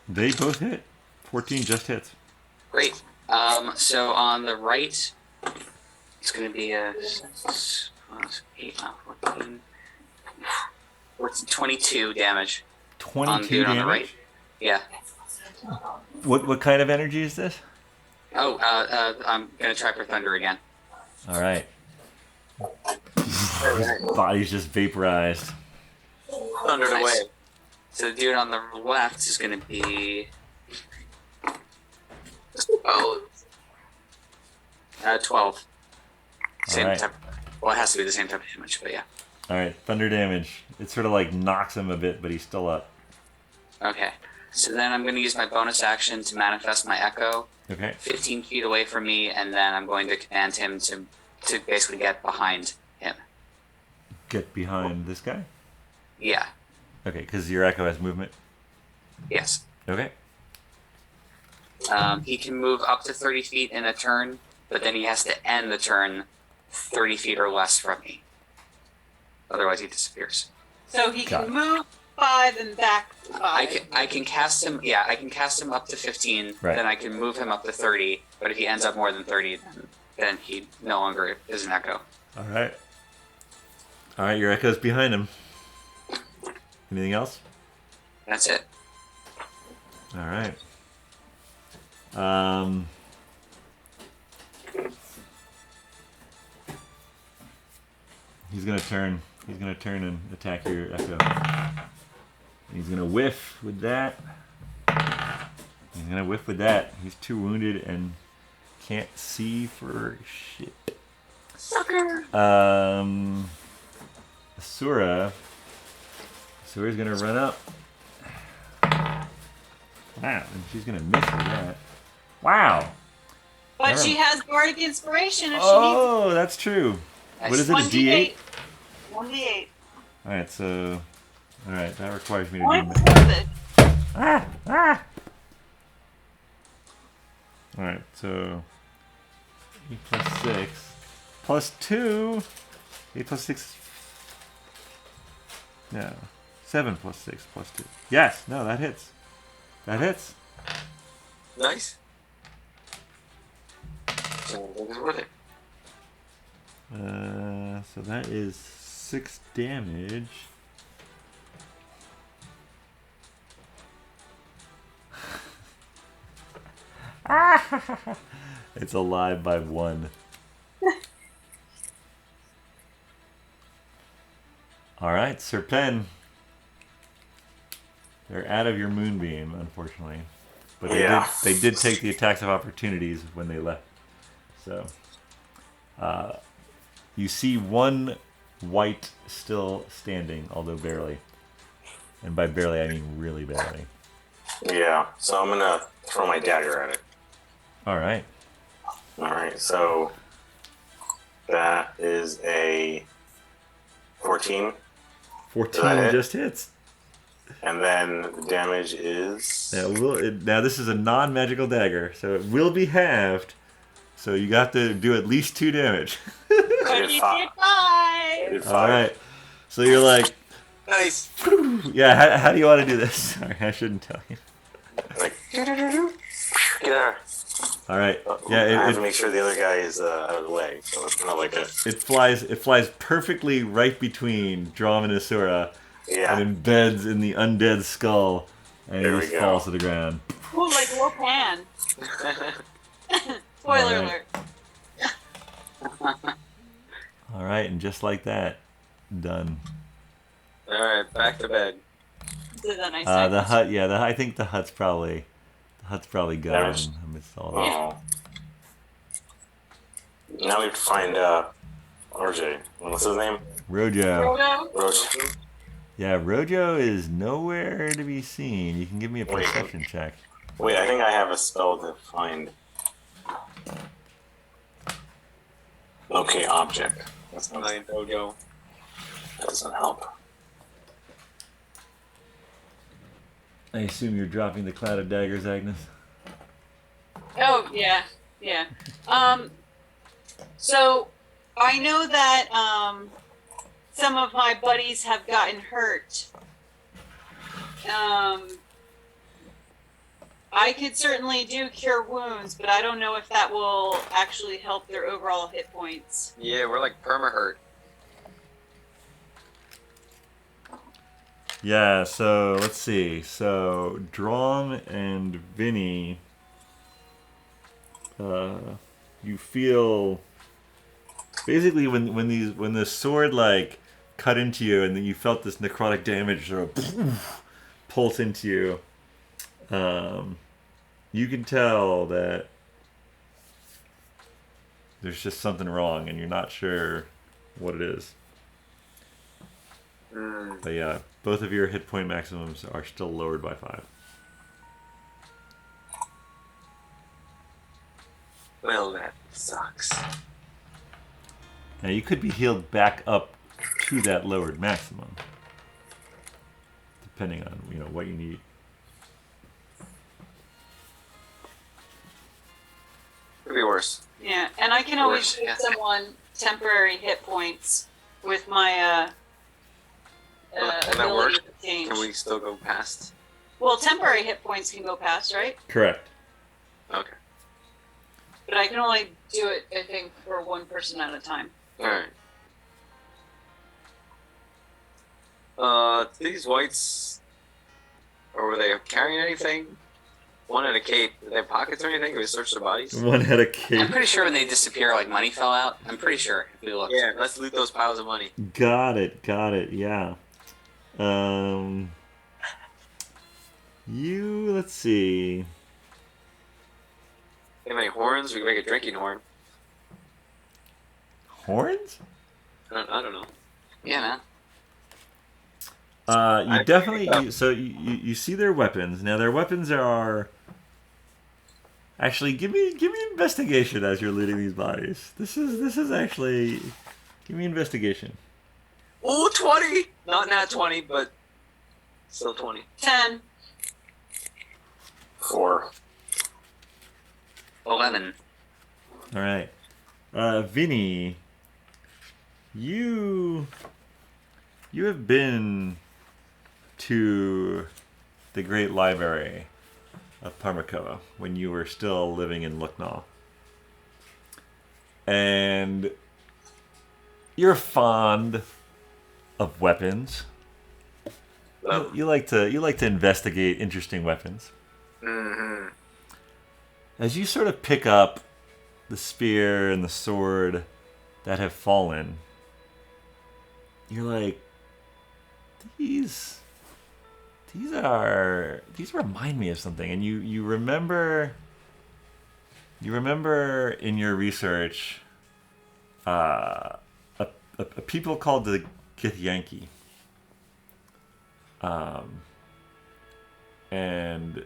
They both hit. 14 just hits. Great. So on the right, it's going to be a 6 plus 8, 14. 22 damage. On 22 dude damage? on the right. Yeah. What kind of energy is this? Oh, I'm going to try for thunder again. All right. His body's just vaporized. Thundered Nice. away. So the dude on the left is going to be 12. Same Alright. type. Well, it has to be the same type of damage, but yeah. All right, thunder damage. It sort of like knocks him a bit, but he's still up. Okay. So then I'm going to use my bonus action to manifest my echo Okay. 15 feet away from me, and then I'm going to command him to basically get behind him. Get behind this guy? Yeah. Okay, because your echo has movement. Yes. Okay. He can move up to 30 feet in a turn, but then he has to end the turn 30 feet or less from me. Otherwise, he disappears. So he Got can it. move 5 and back 5. I can cast him. Yeah, I can cast him up to 15. Right. Then I can move him up to 30. But if he ends up more than 30, then he no longer is an echo. All right. All right, your echo's behind him. Anything else? That's it. All right. He's gonna turn. He's gonna turn and attack your echo. He's gonna whiff with that. He's gonna whiff with that. He's too wounded and can't see for shit. Sucker! Asura's gonna run up. Wow, and she's gonna miss with that. Wow. But Never- she has bardic inspiration if Oh, that's true. Nice. What is she it? needs A D8? 1d8. All right, so that requires me to Point do. for it. Ah! All right, so 8 plus 6 plus 2. 8 plus 6. No, 7 plus 6 plus 2. Yes, no, that hits. That hits. Nice. So it was worth it. So that is 6 damage. It's alive by 1. All right, Serpen. They're out of your moonbeam, unfortunately. But Yeah. they did take the attacks of opportunities when they left. So, you see one wight still standing, although barely. And by barely, I mean really barely. Yeah, so I'm gonna throw my dagger at it. Alright. Alright, so that is a 14. 14 just hits. And then the damage is... Now this is a non-magical dagger, so it will be halved. So you got to do at least 2 damage. I did 5. I did 5. Alright. So you're like... Nice. Yeah, how do you want to do this? Sorry, I shouldn't tell you. Like... Get out. Alright. I Yeah, have to make sure the other guy is out of the way, so it's not like a... It flies perfectly right between Dromm and Asura, and embeds in the undead skull, and it just falls to the ground. Ooh, like Lopan. Spoiler alert. Alright, and just like that, done. Alright, back to bed. Did that nice The hut, I think the hut's probably gone amidst all that. Oh. Now we have to find RJ. What's his name? Rojo. Rojo. Yeah, Rojo is nowhere to be seen. You can give me a perception check. Wait, I think I have a spell to find. Locate object. That's not Rojo. That doesn't help. I assume you're dropping the cloud of daggers, Agnes? Oh, yeah. So, I know that, some of my buddies have gotten hurt. I could certainly do cure wounds, but I don't know if that will actually help their overall hit points. Yeah, we're like perma-hurt. Yeah, so let's see. So Dromm and Vinny, you feel basically when the sword like cut into you and then you felt this necrotic damage sort of pulse into you. You can tell that there's just something wrong and you're not sure what it is. But yeah, both of your hit point maximums are still lowered by 5. Well, that sucks. Now you could be healed back up to that lowered maximum, depending on what you need. Could be worse. Yeah, and I can always give someone temporary hit points with my Can that ability work? to change. Can we still go past? Well, temporary hit points can go past, right? Correct. Okay. But I can only do it, I think, for one person at a time. Alright. These wights, or were they carrying anything? One had a cape. Did they have pockets or anything? Did we search their bodies? One had a cape. I'm pretty sure when they disappear, like money fell out. I'm pretty sure if we look. Yeah, let's loot those piles of money. Got it. Yeah. Let's see. Have any horns? We can make a drinking horn. Horns? I don't know. Yeah, man. You definitely. So you see their weapons. Now their weapons are. Actually, give me investigation as you're looting these bodies. This is actually. Give me investigation. Ooh, 20! Not nat 20, but still 20. 10. 4. 11. All right, Vinny. You have been to the Great Library of Parmakoa when you were still living in Lucknow. And you're fond of weapons. You like to investigate interesting weapons. Mm-hmm. As you sort of pick up the spear and the sword that have fallen, you're like, these These remind me of something, and you remember in your research a people called the Githyanki. And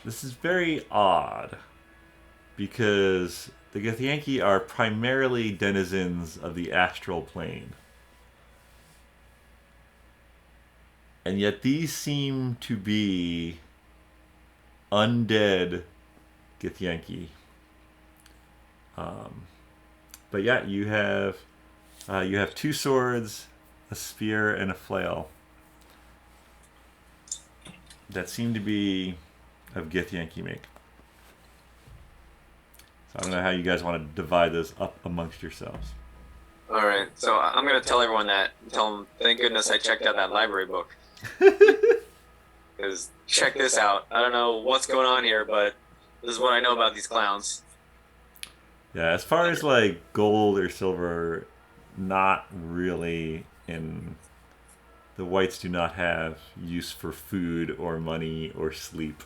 this is very odd because the Githyanki are primarily denizens of the astral plane. And yet these seem to be undead Githyanki. But yeah, you have 2 swords, a spear, and a flail that seem to be of Githyanki make. So I don't know how you guys want to divide those up amongst yourselves. All right, so I'm gonna tell everyone that. Tell them, thank goodness I checked out that library book. Because check this out. I don't know what's going on here, but this is what I know about these clowns. Yeah, as far as like gold or silver, not really. In the wights do not have use for food or money or sleep.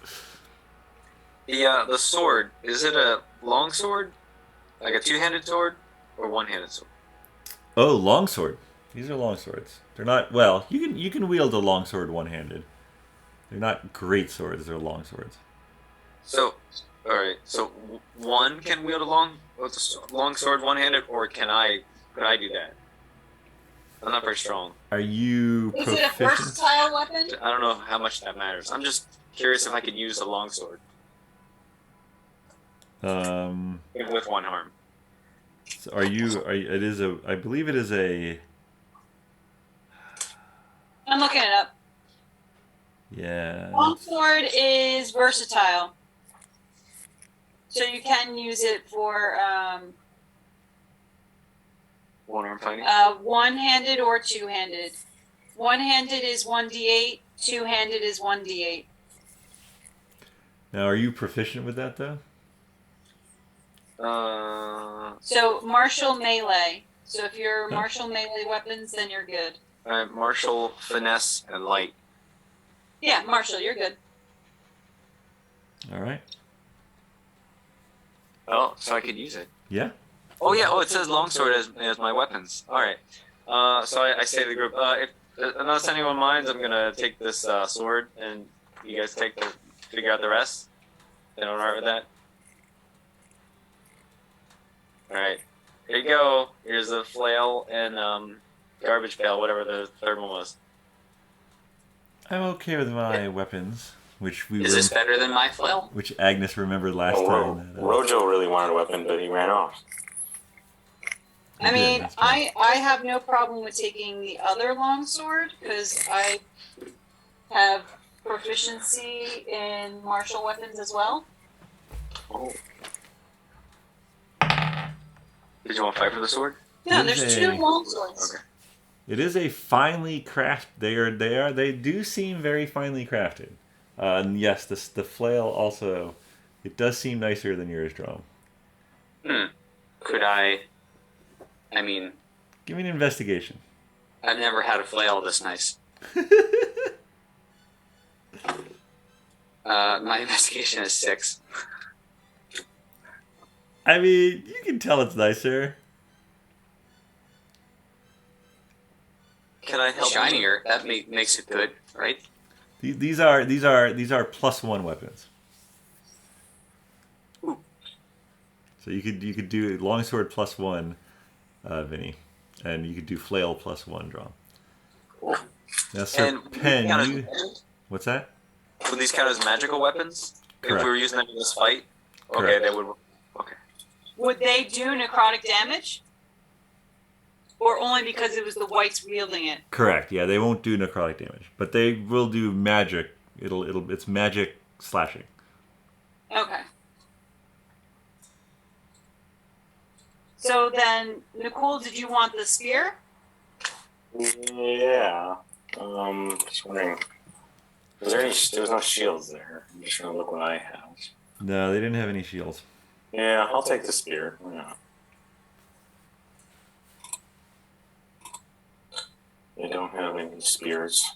The sword, is it a long sword? Like a two-handed sword? Or one-handed sword? Oh, longsword. These are long swords. They're not, well, you can wield a longsword one-handed. They're not great swords, they're long swords. So, alright, so one can wield a long sword one-handed, or could I do that? I'm not very strong. Are you Is proficient? it a versatile weapon? I don't know how much that matters. I'm just curious if I could use a long sword with one arm. So I believe it is a... I'm looking it up. Yeah. Longsword is versatile. So you can use it for One arm fighting? one-handed or two-handed. One-handed is 1d8, two-handed is 1d8. Now, are you proficient with that, though? So martial melee. So if you're martial melee weapons, then you're good. Martial, finesse, and light. Yeah, martial, you're good. All right. Oh, so I could use it. Yeah. Oh yeah. Oh, it says longsword as my weapons. All right. So I say to the group, unless anyone minds, I'm gonna take this sword, and you guys figure out the rest. Anyone alright with that? All right. Here you go. Here's a flail and garbage pail, whatever the third one was. I'm okay with my weapons, which Is this better than my flail? which Agnes remembered last time. Rojo really wanted a weapon, but he ran off. I mean, I have no problem with taking the other longsword because I have proficiency in martial weapons as well. Oh. Did you want to fight for the sword? Yeah, there's 2 longswords. Okay. It is a finely crafted. They do seem very finely crafted. And yes, the flail also. It does seem nicer than yours, Dromm. Could I mean, Give me an investigation. I've never had a flail this nice. My investigation is 6. I mean, you can tell it's nicer. Can I help? Shinier. That makes it good, right? These are +1 weapons. Ooh. So you could do longsword +1, Vinny, and you could do flail +1, Dromm. Cool. Now, Sir Pen, what's that? Would these count as magical weapons? Correct. If we were using them in this fight? Okay, Correct. they would. Okay. Would they do necrotic damage? Or only because it was the wights wielding it? Correct. Yeah, they won't do necrotic damage, but they will do magic. It's magic slashing. Okay. So then, Nakul, did you want the spear? Yeah. Just wondering. There was no shields there. I'm just trying to look what I have. No, they didn't have any shields. Yeah, I'll take the spear. Why not? They don't have any spears.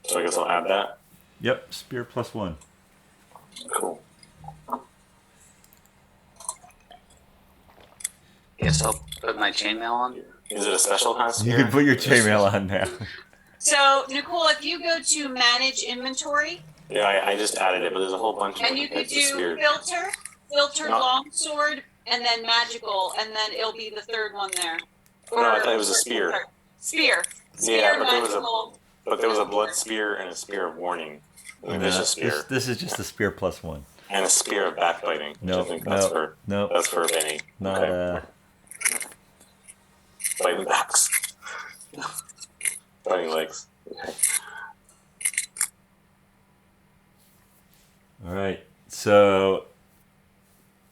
So I guess I'll add that. Yep, spear +1. Cool. Guess I'll put my chainmail on. Is it a special kind of You spear? can put your chainmail on now. So, Nakul, if you go to manage inventory, Yeah, I just added it, but there's a whole bunch of and you could different do types of spear. filter No. longsword, and then magical, and then it'll be the third one there. No, I thought it was a spear. Spear. Yeah, but magical. there was a blood spear and a spear of warning. And a vicious spear. This is just a spear +1. And a spear of backbiting. Nope, I think that's for that's for Vinny. Not Okay. Biting backs. Biting legs. Okay. All right. So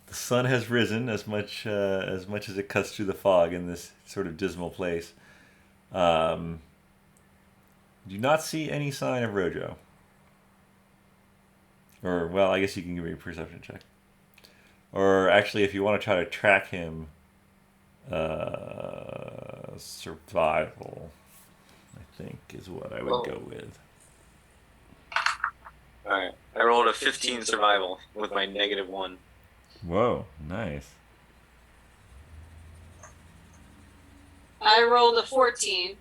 the sun has risen as much as it cuts through the fog in this sort of dismal place. Do not see any sign of Rojo. Or, well, I guess you can give me a perception check. Or actually, if you want to try to track him, survival, I think, is what I would go with. Alright. I rolled a 15 survival with my -1. Whoa, nice. I rolled a 14.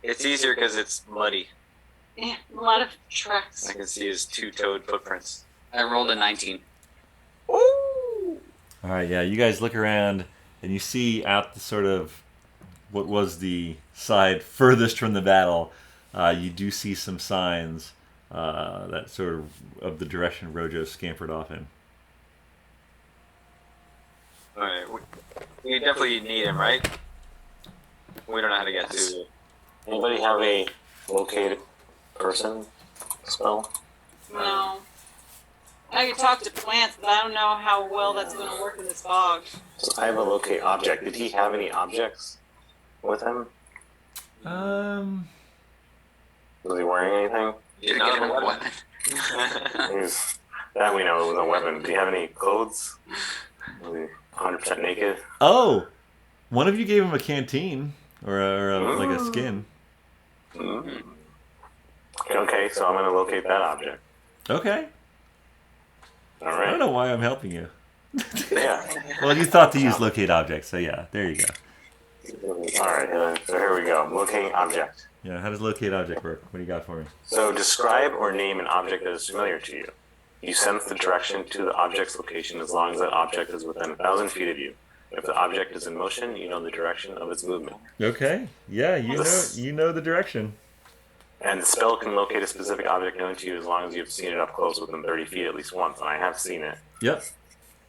It's easier because it's muddy. Yeah, a lot of tracks. I can see his two-toed footprints. I rolled a 19. Ooh! All right, yeah, you guys look around and you see out the sort of what was the side furthest from the battle. You do see some signs that sort of the direction Rojo scampered off in. Alright. We definitely need him, right? We don't know how to get to. Anybody have a locate person spell? No. I could talk to plants, but I don't know how well that's going to work in this fog. So I have a locate object. Did he have any objects with him? Was he wearing anything? Did I get him a weapon? That we know it was a weapon. Do you have any clothes? Was he 100% naked? Oh, one of you gave him a canteen or like a skin. Mm. Okay, so I'm going to locate that object. Okay. All I right. don't know why I'm helping you. Yeah. Well, you thought to use locate object, so yeah, there you go. All right, so here we go. Locating object. Yeah, how does locate object work? What do you got for me? So describe or name an object that is familiar to you. You sense the direction to the object's location as long as that object is within 1,000 feet of you. If the object is in motion, you know the direction of its movement. Okay. Yeah, you know the direction. And the spell can locate a specific object known to you as long as you've seen it up close within 30 feet at least once, and I have seen it. Yep.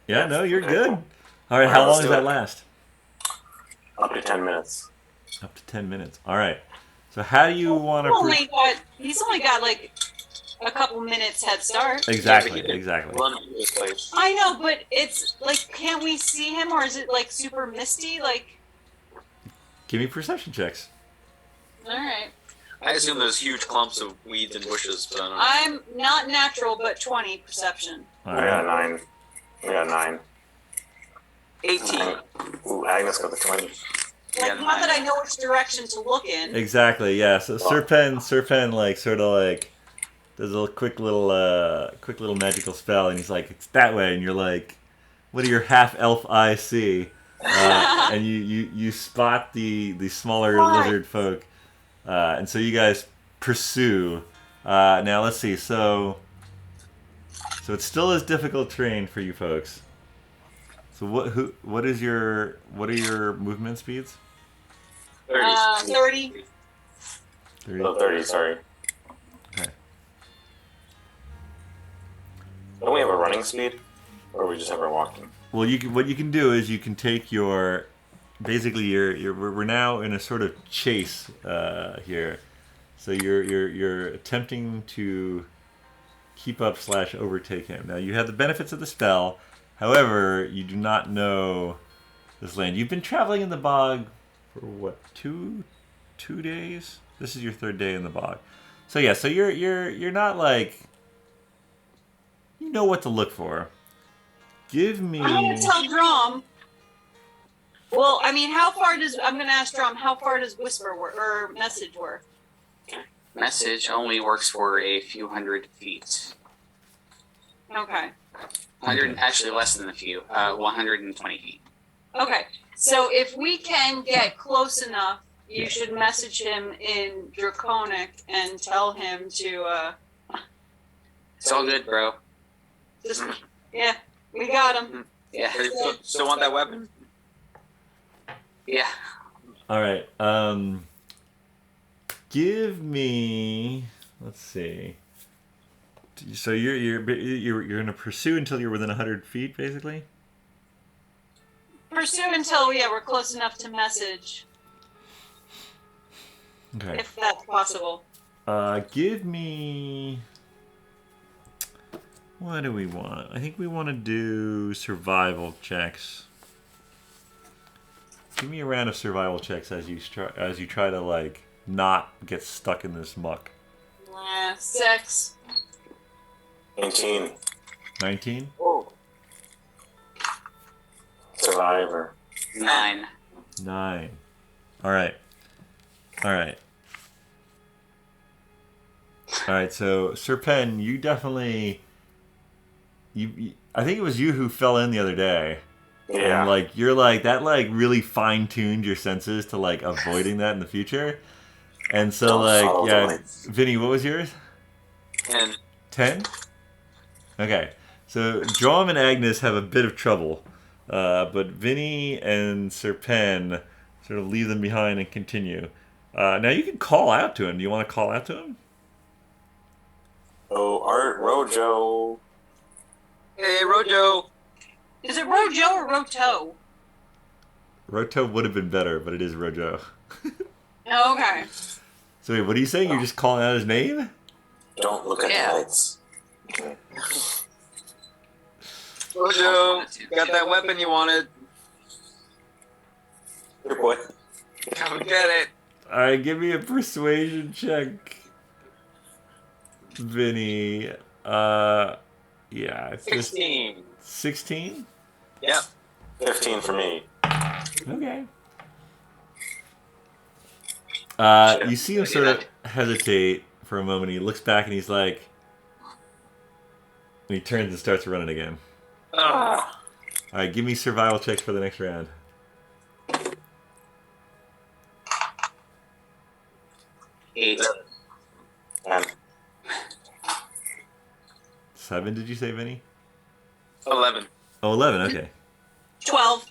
Yeah, no, you're Okay, good. cool. All right, All how right, long let's does do that it. last? Up to 10 minutes. Up to 10 minutes. All right. So how do you want to... He's only got like a couple minutes head start. Exactly, Yeah, exactly. Run to this place. I know, but it's like, can't we see him, or is it like super misty? Like, Give me perception checks. all right. I assume there's huge clumps of weeds and bushes, but I don't know. I'm not natural, but 20 perception. All We got right. 9. We got 9. 18. Ooh, Agnes got the 20. Like, Yeah, not that I know which direction to look in. Exactly, yeah. So Serpen like sort of like does a quick little magical spell, and he's like, it's that way, and you're like, what do your half elf eyes see? And you spot the smaller lizard folk, and so you guys pursue. Now let's see. So it still is difficult terrain for you folks. So what are your movement speeds? 30. 30. 30. Oh, 30, sorry. Okay. Don't we have a running speed? Or we just have our walking? Well, what you can do is you can take your we're now in a sort of chase here, so you're attempting to keep up / overtake him. Now you have the benefits of the spell, however, you do not know this land. You've been traveling in the bog for what, two days? This is your third day in the bog, so yeah, so you're not like, you know what to look for. Give me. I'm gonna tell Dromm. Well, I mean, I'm gonna ask Dromm, how far does whisper work or message work? message only works for a few hundred feet. Okay. 100, actually less than a few. 120 feet. Okay. So if we can get close enough, you should message him in Draconic and tell him to, It's all good, bro. just, yeah, we got him. Yeah. Still want that weapon? Yeah. All right. Give me. Let's see. So you're gonna pursue until you're within 100 feet, basically. Pursue until we're close enough to message, Okay. if that's possible. Give me. What do we want? I think we want to do survival checks. Give me a round of survival checks as you try to like not get stuck in this muck. 6. 19. 19? Oh. Survivor. 9. 9. All right. So Sir Pen, you definitely. I think it was you who fell in the other day. Yeah. And like you're like that like really fine tuned your senses to like avoiding that in the future. And so Don't follow like the yeah, lights. Vinny, what was yours? 10. 10? Okay. So Dromm and Agnes have a bit of trouble. But Vinny and Sir Pen sort of leave them behind and continue. Now you can call out to him. Do you want to call out to him? Oh, Art Rojo. Hey, Rojo. Is it Rojo or Roto? Roto would have been better, but it is Rojo. Okay. So wait, what are you saying? You're just calling out his name? Don't look at Yeah. the lights. Okay. Rojo, got that weapon you wanted. Good boy. Come get it. Alright, give me a persuasion check. Vinny. Yeah, it's just 16. 16? Yep. 15 for me. Okay. You see him sort of hesitate for a moment. He looks back and he's like, and he turns and starts running again. Ah. All right, give me survival checks for the next round. 8. And 7, did you say, Vinny? 11. Oh, 11, okay. 12.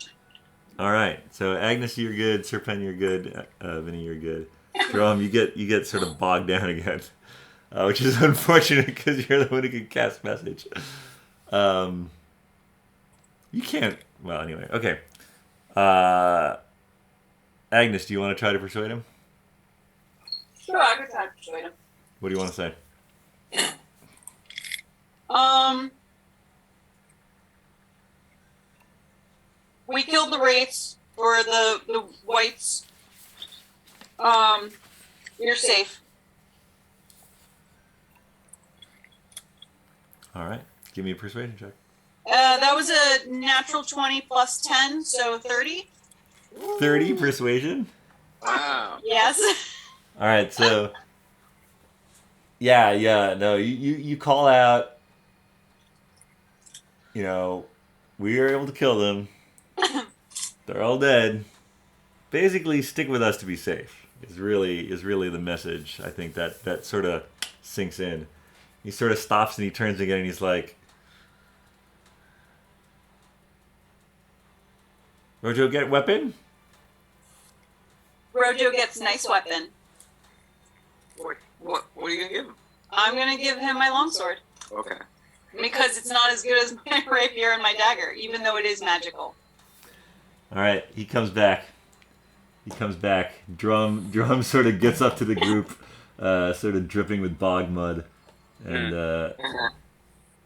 All right, so Agnes, you're good. Sir Pen, you're good. Vinny, you're good. Dromm, you get sort of bogged down again, which is unfortunate because you're the one who can cast message. You can't. Well, anyway, okay. Agnes, do you want to try to persuade him? Sure, I could try to persuade him. What do you want to say? We killed the wraiths for the wights. You're safe. All right, give me a persuasion check. That was a natural 20 plus 10, so 30. 30 persuasion. Wow. Yes. All right, so yeah, no, you call out. You know, we were able to kill them. They're all dead. Basically, stick with us to be safe. Is really the message. I think that sort of sinks in. He sort of stops and he turns again and he's like, "Rojo, get weapon." Rojo gets nice weapon. What are you gonna give him? I'm gonna give him my longsword Okay. because it's not as good as my rapier and my dagger, even though it is magical. All right, he comes back. Drum sort of gets up to the group, sort of dripping with bog mud, and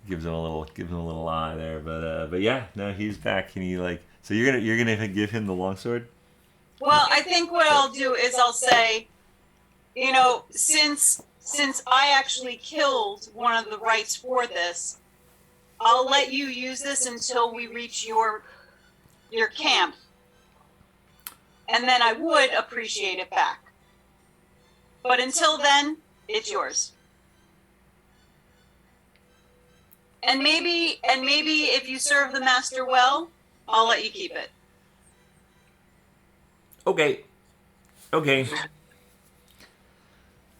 gives him a little eye there. But yeah, no, he's back, and he like. So you're gonna give him the longsword? Well, I think what I'll do is I'll say, you know, since I actually killed one of the wights for this, I'll let you use this until we reach your camp. And then I would appreciate it back. But until then, It's yours. And maybe if you serve the master well, I'll let you keep it. Okay.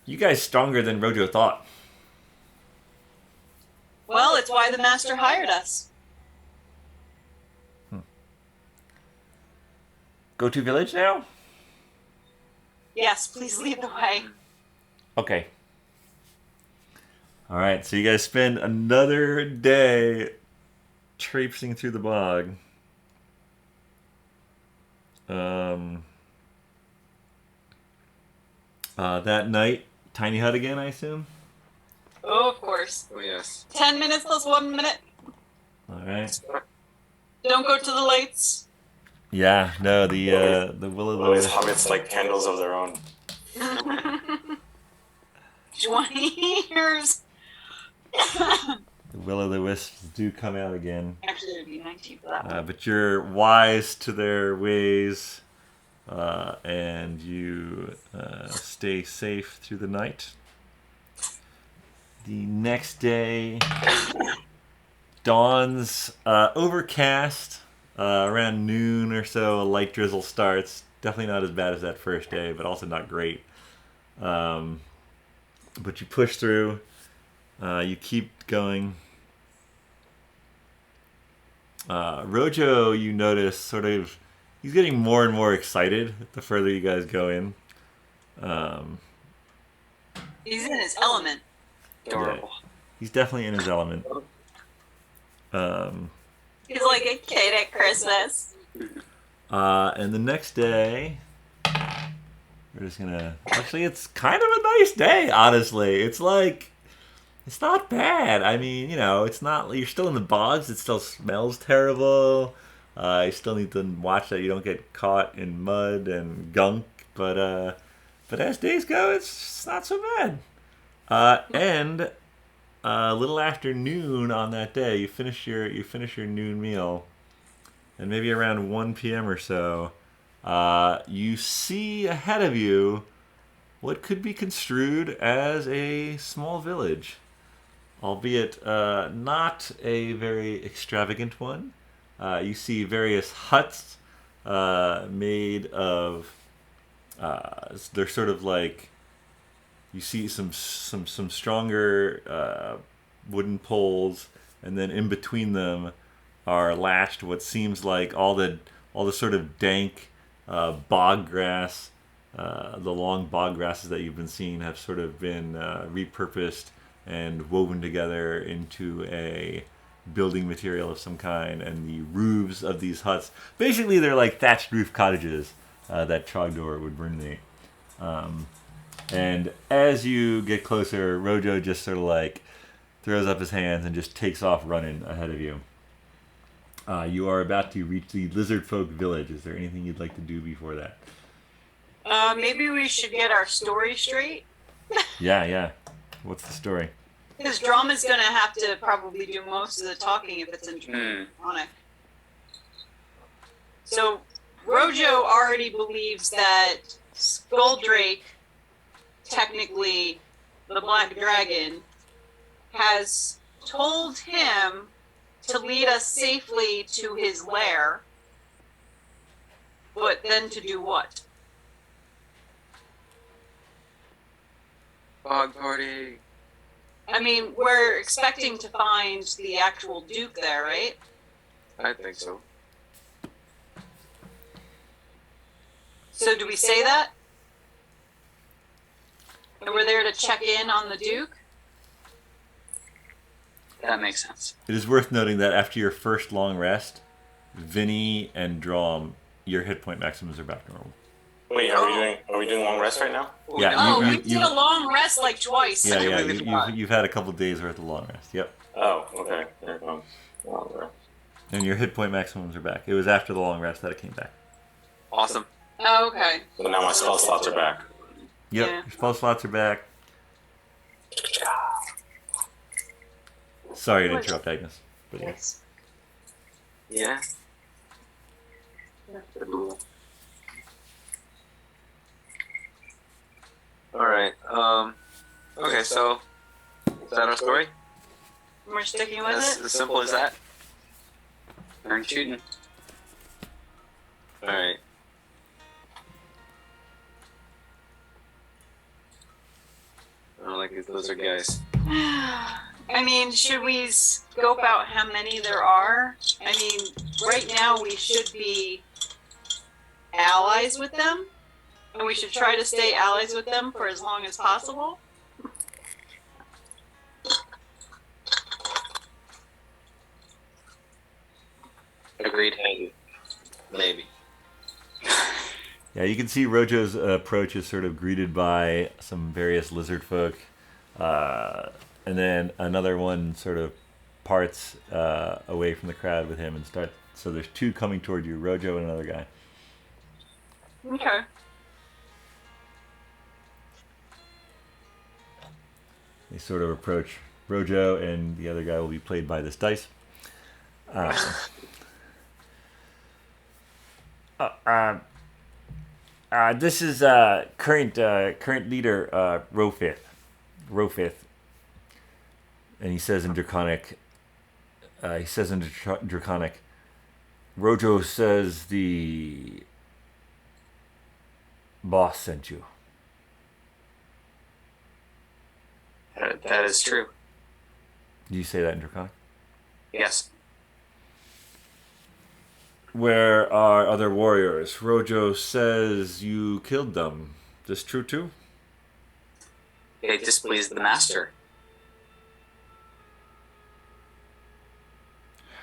You guys stronger than Rojo thought. Well, it's why the master hired us. Go to village now? Yes, please lead the way. Okay. Alright, so you guys spend another day traipsing through the bog. That night, tiny hut again, I assume? Oh, of course. Oh, yes. 10 minutes plus 1 minute. Alright. Don't go to the lights. Yeah, no, the will of the Always wisp. hobbits like candles of their own. 20 years. The will of the wisps do come out again. Actually, it would be 19 for that one. But you're wise to their ways, and you stay safe through the night. The next day dawns overcast. Around noon or so, a light drizzle starts. Definitely not as bad as that first day, but also not great. But you push through. You keep going. Rojo, you notice, sort of, he's getting more and more excited the further you guys go in. He's in his element. Adorable. He's definitely in his element. He's like a kid at Christmas. And the next day, we're just gonna... Actually, it's kind of a nice day, honestly. It's like... It's not bad. I mean, you know, it's not... You're still in the bogs. It still smells terrible. You still need to watch that you don't get caught in mud and gunk. But as days go, it's not so bad. And a little after noon on that day, you finish your noon meal, and maybe around 1 p.m. or so, you see ahead of you what could be construed as a small village, albeit not a very extravagant one. You see various huts made of. They're sort of like. You see some stronger wooden poles, and then in between them are lashed what seems like all the sort of dank bog grass. The long bog grasses that you've been seeing have sort of been repurposed and woven together into a building material of some kind. And the roofs of these huts, basically, they're like thatched roof cottages that Trogdor would ruminate. And as you get closer, Rojo just sort of like throws up his hands and just takes off running ahead of you. You are about to reach the Lizardfolk Village. Is there anything you'd like to do before that? Maybe we should get our story straight. Yeah. What's the story? Because Dromm is going to have to probably do most of the talking if it's in Draconic. So, Rojo already believes that Skulldrake, technically the Black Dragon, has told him to lead us safely to his lair. But then to do what? Bog party. I mean, we're expecting to find the actual Duke there, right? I think so. So do we say that? And we're there to check in on the Duke? That makes sense. It is worth noting that after your first long rest, Vinny and Dromm, your hit point maximums are back to normal. Wait, are we doing long rest right now? Yeah, Oh, we did a long rest like twice. Yeah, you've had a couple days worth of long rest. Yep. Oh, okay. There it comes. Long rest. And your hit point maximums are back. It was after the long rest that it came back. Awesome. Oh, okay. So now my spell slots are back. Yep, Yeah. your spell slots are back. Sorry to interrupt, Agnes. But yes. Yeah. Alright, Okay, so is that our story? We're sticking with As it? simple as that? Turn shooting. Alright. I don't like these lizard guys. I mean, should we scope out how many there are? I mean, right now we should be allies with them, and we should try to stay allies with them for as long as possible. Agreed. Maybe. Yeah, you can see Rojo's approach is sort of greeted by some various lizard folk, and then another one sort of parts away from the crowd with him and start. So there's two coming toward you, Rojo and another guy. Okay. They sort of approach Rojo, and the other guy will be played by this dice. This is current leader Rofith, and he says in Draconic. Draconic. Rojo says the boss sent you. That is true. Do you say that in Draconic? Yes. Where are other warriors? Rojo says you killed them. This true too? They displeased the master.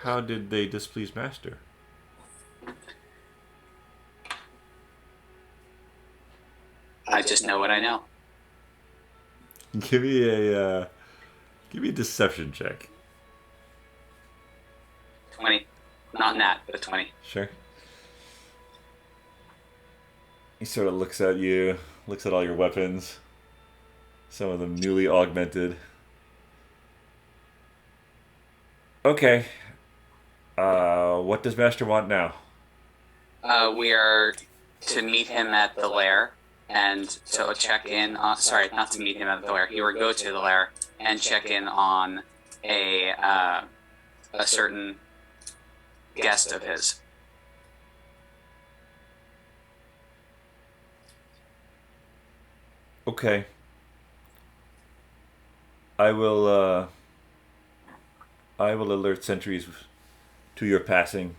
How did they displease Master? I just know what I know. Give me a deception check. 20. Not nat, but a 20. Sure. He sort of looks at you, looks at all your weapons, some of them newly augmented. Okay. What does Master want now? We are to meet him at the Lair and to check in on... Sorry, not to meet him at the Lair. He would go to the Lair and check in on a certain guest of his. Okay. I will alert sentries to your passing.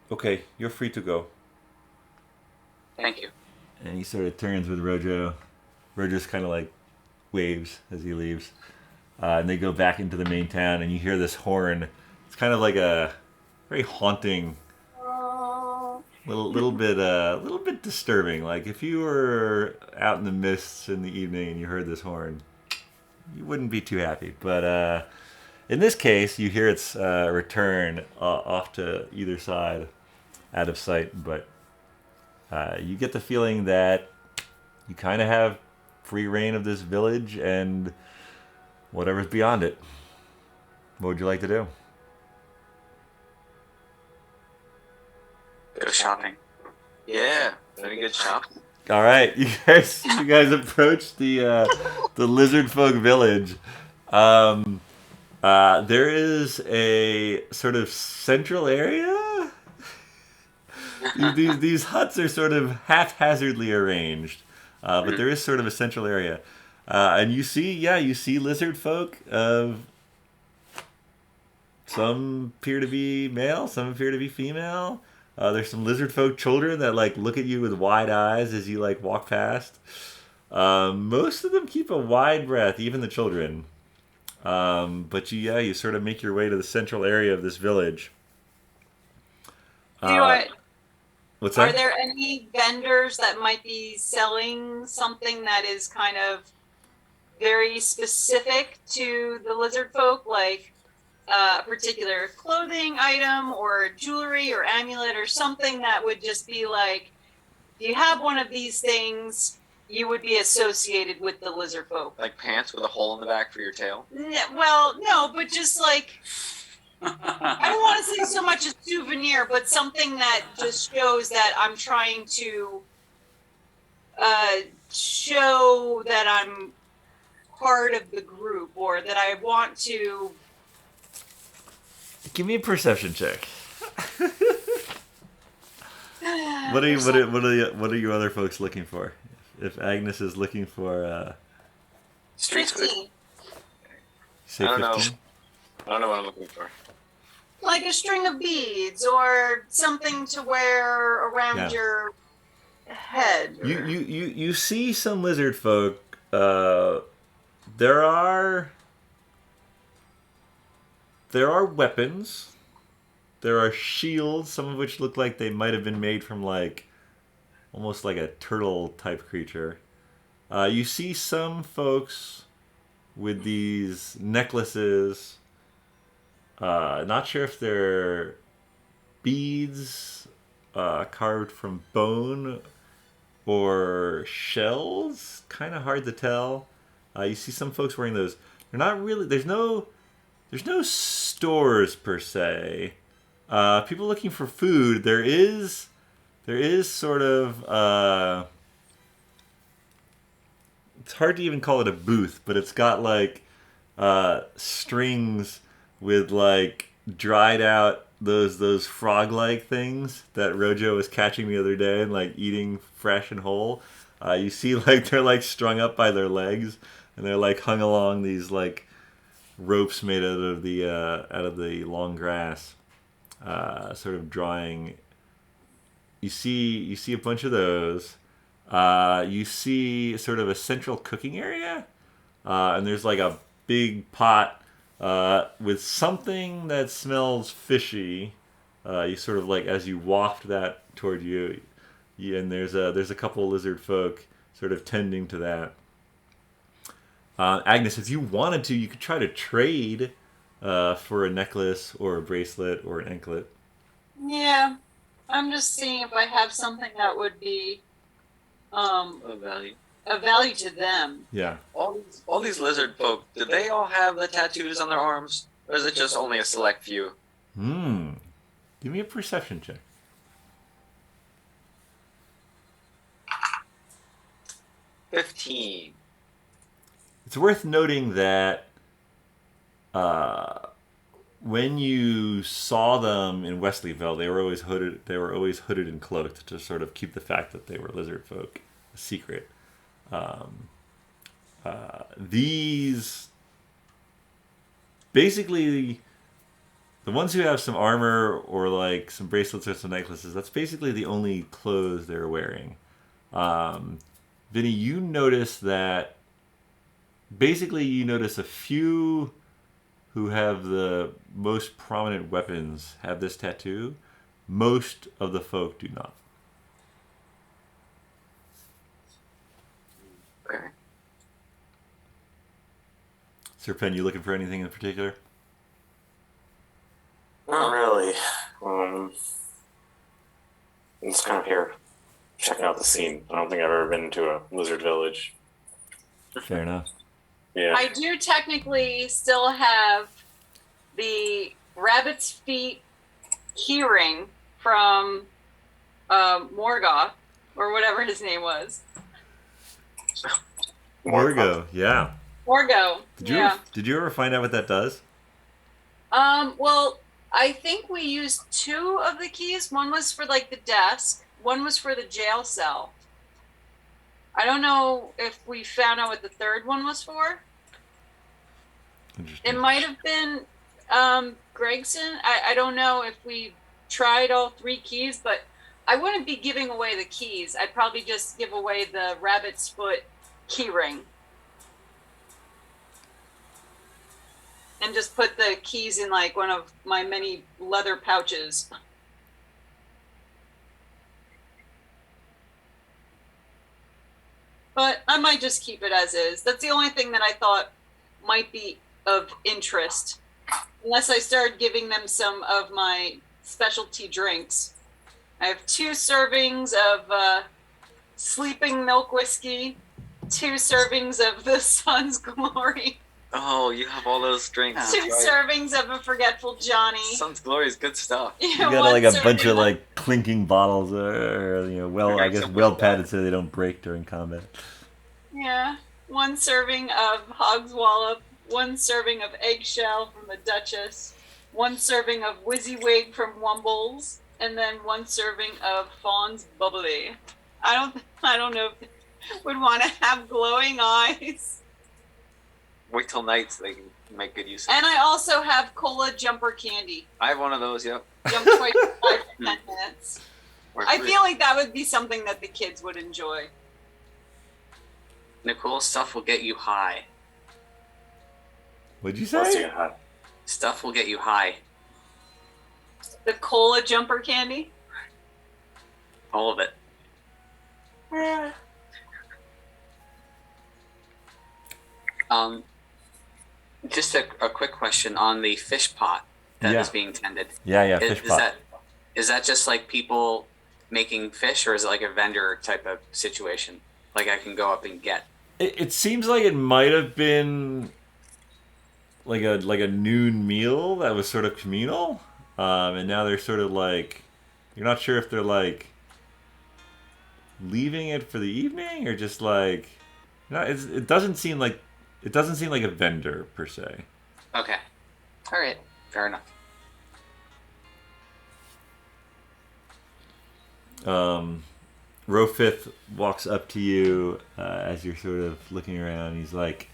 Okay, you're free to go. Thank you. And he sort of turns with Rojo. Rojo's kind of like waves as he leaves. And they go back into the main town, and you hear this horn. It's kind of like a very haunting, little bit disturbing. Like if you were out in the mists in the evening and you heard this horn, you wouldn't be too happy. But in this case, you hear its return off to either side, out of sight. But you get the feeling that you kind of have free reign of this village and whatever's beyond it. What would you like to do? Go shopping. Yeah, very good shop. All right, you guys approach the Lizardfolk Village. There is a sort of central area. These huts are sort of haphazardly arranged, but there is sort of a central area. And you see lizard folk of some appear to be male, some appear to be female. There's some lizard folk children that like look at you with wide eyes as you like walk past. Most of them keep a wide breath, even the children. But you sort of make your way to the central area of this village. What's that? Are there any vendors that might be selling something that is kind of very specific to the lizard folk, like a particular clothing item or jewelry or amulet or something that would just be like, if you have one of these things, you would be associated with the lizard folk? Like pants with a hole in the back for your tail? Well, no, but just like, I don't want to say so much a souvenir, but something that just shows that I'm trying to show that I'm part of the group or that I want to. Give me a perception check. What are you other folks looking for? If Agnes is looking for Street food. 15. say I don't know. 15. I don't know what I'm looking for. Like a string of beads or something to wear around your head. You see some lizard folk. There are weapons. There are shields, some of which look like they might have been made from almost like a turtle type creature. You see some folks with these necklaces. Not sure if they're beads carved from bone or shells. Kind of hard to tell. You see some folks wearing those. They're not really. There's no stores per se. People looking for food. There is sort of. It's hard to even call it a booth, but it's got strings with dried out those frog-like things that Rojo was catching the other day and eating fresh and whole. You see they're strung up by their legs and they're hung along these ropes made out of the long grass, sort of drying. You see a bunch of those. You see sort of a central cooking area, and there's a big pot with something that smells fishy. You sort of as you waft that toward you, and there's a couple of lizard folk sort of tending to that. Agnes, if you wanted to, you could try to trade for a necklace or a bracelet or an anklet. Yeah, I'm just seeing if I have something that would be Of value. of value to them. Yeah. All these lizard folk, do they all have the tattoos on their arms? Or is it just only a select few? Give me a perception check. 15. It's worth noting that when you saw them in Wesleyville, they were always hooded. They were always hooded and cloaked to sort of keep the fact that they were lizard folk a secret. These basically the ones who have some armor or some bracelets or some necklaces. That's basically the only clothes they're wearing. Vinny, you notice that. Basically, you notice a few who have the most prominent weapons have this tattoo. Most of the folk do not. Okay. Sir Penn, you looking for anything in particular? Not really. I'm just kind of here checking out the scene. I don't think I've ever been to a lizard village. Fair enough. Yeah. I do technically still have the rabbit's feet keyring from Morgoth, or whatever his name was. Morgo, yeah. Morgo. Did you ever find out what that does? Well, I think we used 2 of the keys. One was for the desk. One was for the jail cell. I don't know if we found out what the third one was for. It might have been Gregson. I don't know if we tried all 3 keys, but I wouldn't be giving away the keys. I'd probably just give away the rabbit's foot keyring. And just put the keys in one of my many leather pouches. But I might just keep it as is. That's the only thing that I thought might be of interest. Unless I start giving them some of my specialty drinks. I have 2 servings of sleeping milk whiskey, 2 servings of the Sun's Glory. Oh, you have all those drinks. Two That's right. servings of a forgetful Johnny. Sun's glory is good stuff. You got One like a serving bunch of like clinking bottles, or I guess well padded so they don't break during combat. Yeah. One serving of hog's wallop. One serving of eggshell from the Duchess. One serving of WYSIWYG from Wumbles. And then one serving of Fawn's bubbly. I don't know if would want to have glowing eyes. Wait till night so they can make good use of it. And I also have cola jumper candy. I have one of those, yep. Jump twice in 5 to 10 minutes. Or I three. feel like that would be something that the kids would enjoy. Nakul, stuff will get you high. What'd you Let's say? take a hot. Stuff will get you high. The cola jumper candy. All of it. Just a quick question on the fish pot that is Yeah. being tended. Yeah, fish pot. Is that just like people making fish, or is it like a vendor type of situation? Like I can go up and get. It seems like it might have been like a noon meal that was sort of communal, and now they're sort of like, you're not sure if they're like leaving it for the evening or just like, no, it doesn't seem like a vendor per se. Okay. All right. Fair enough. Rofith walks up to you as you're sort of looking around. He's like,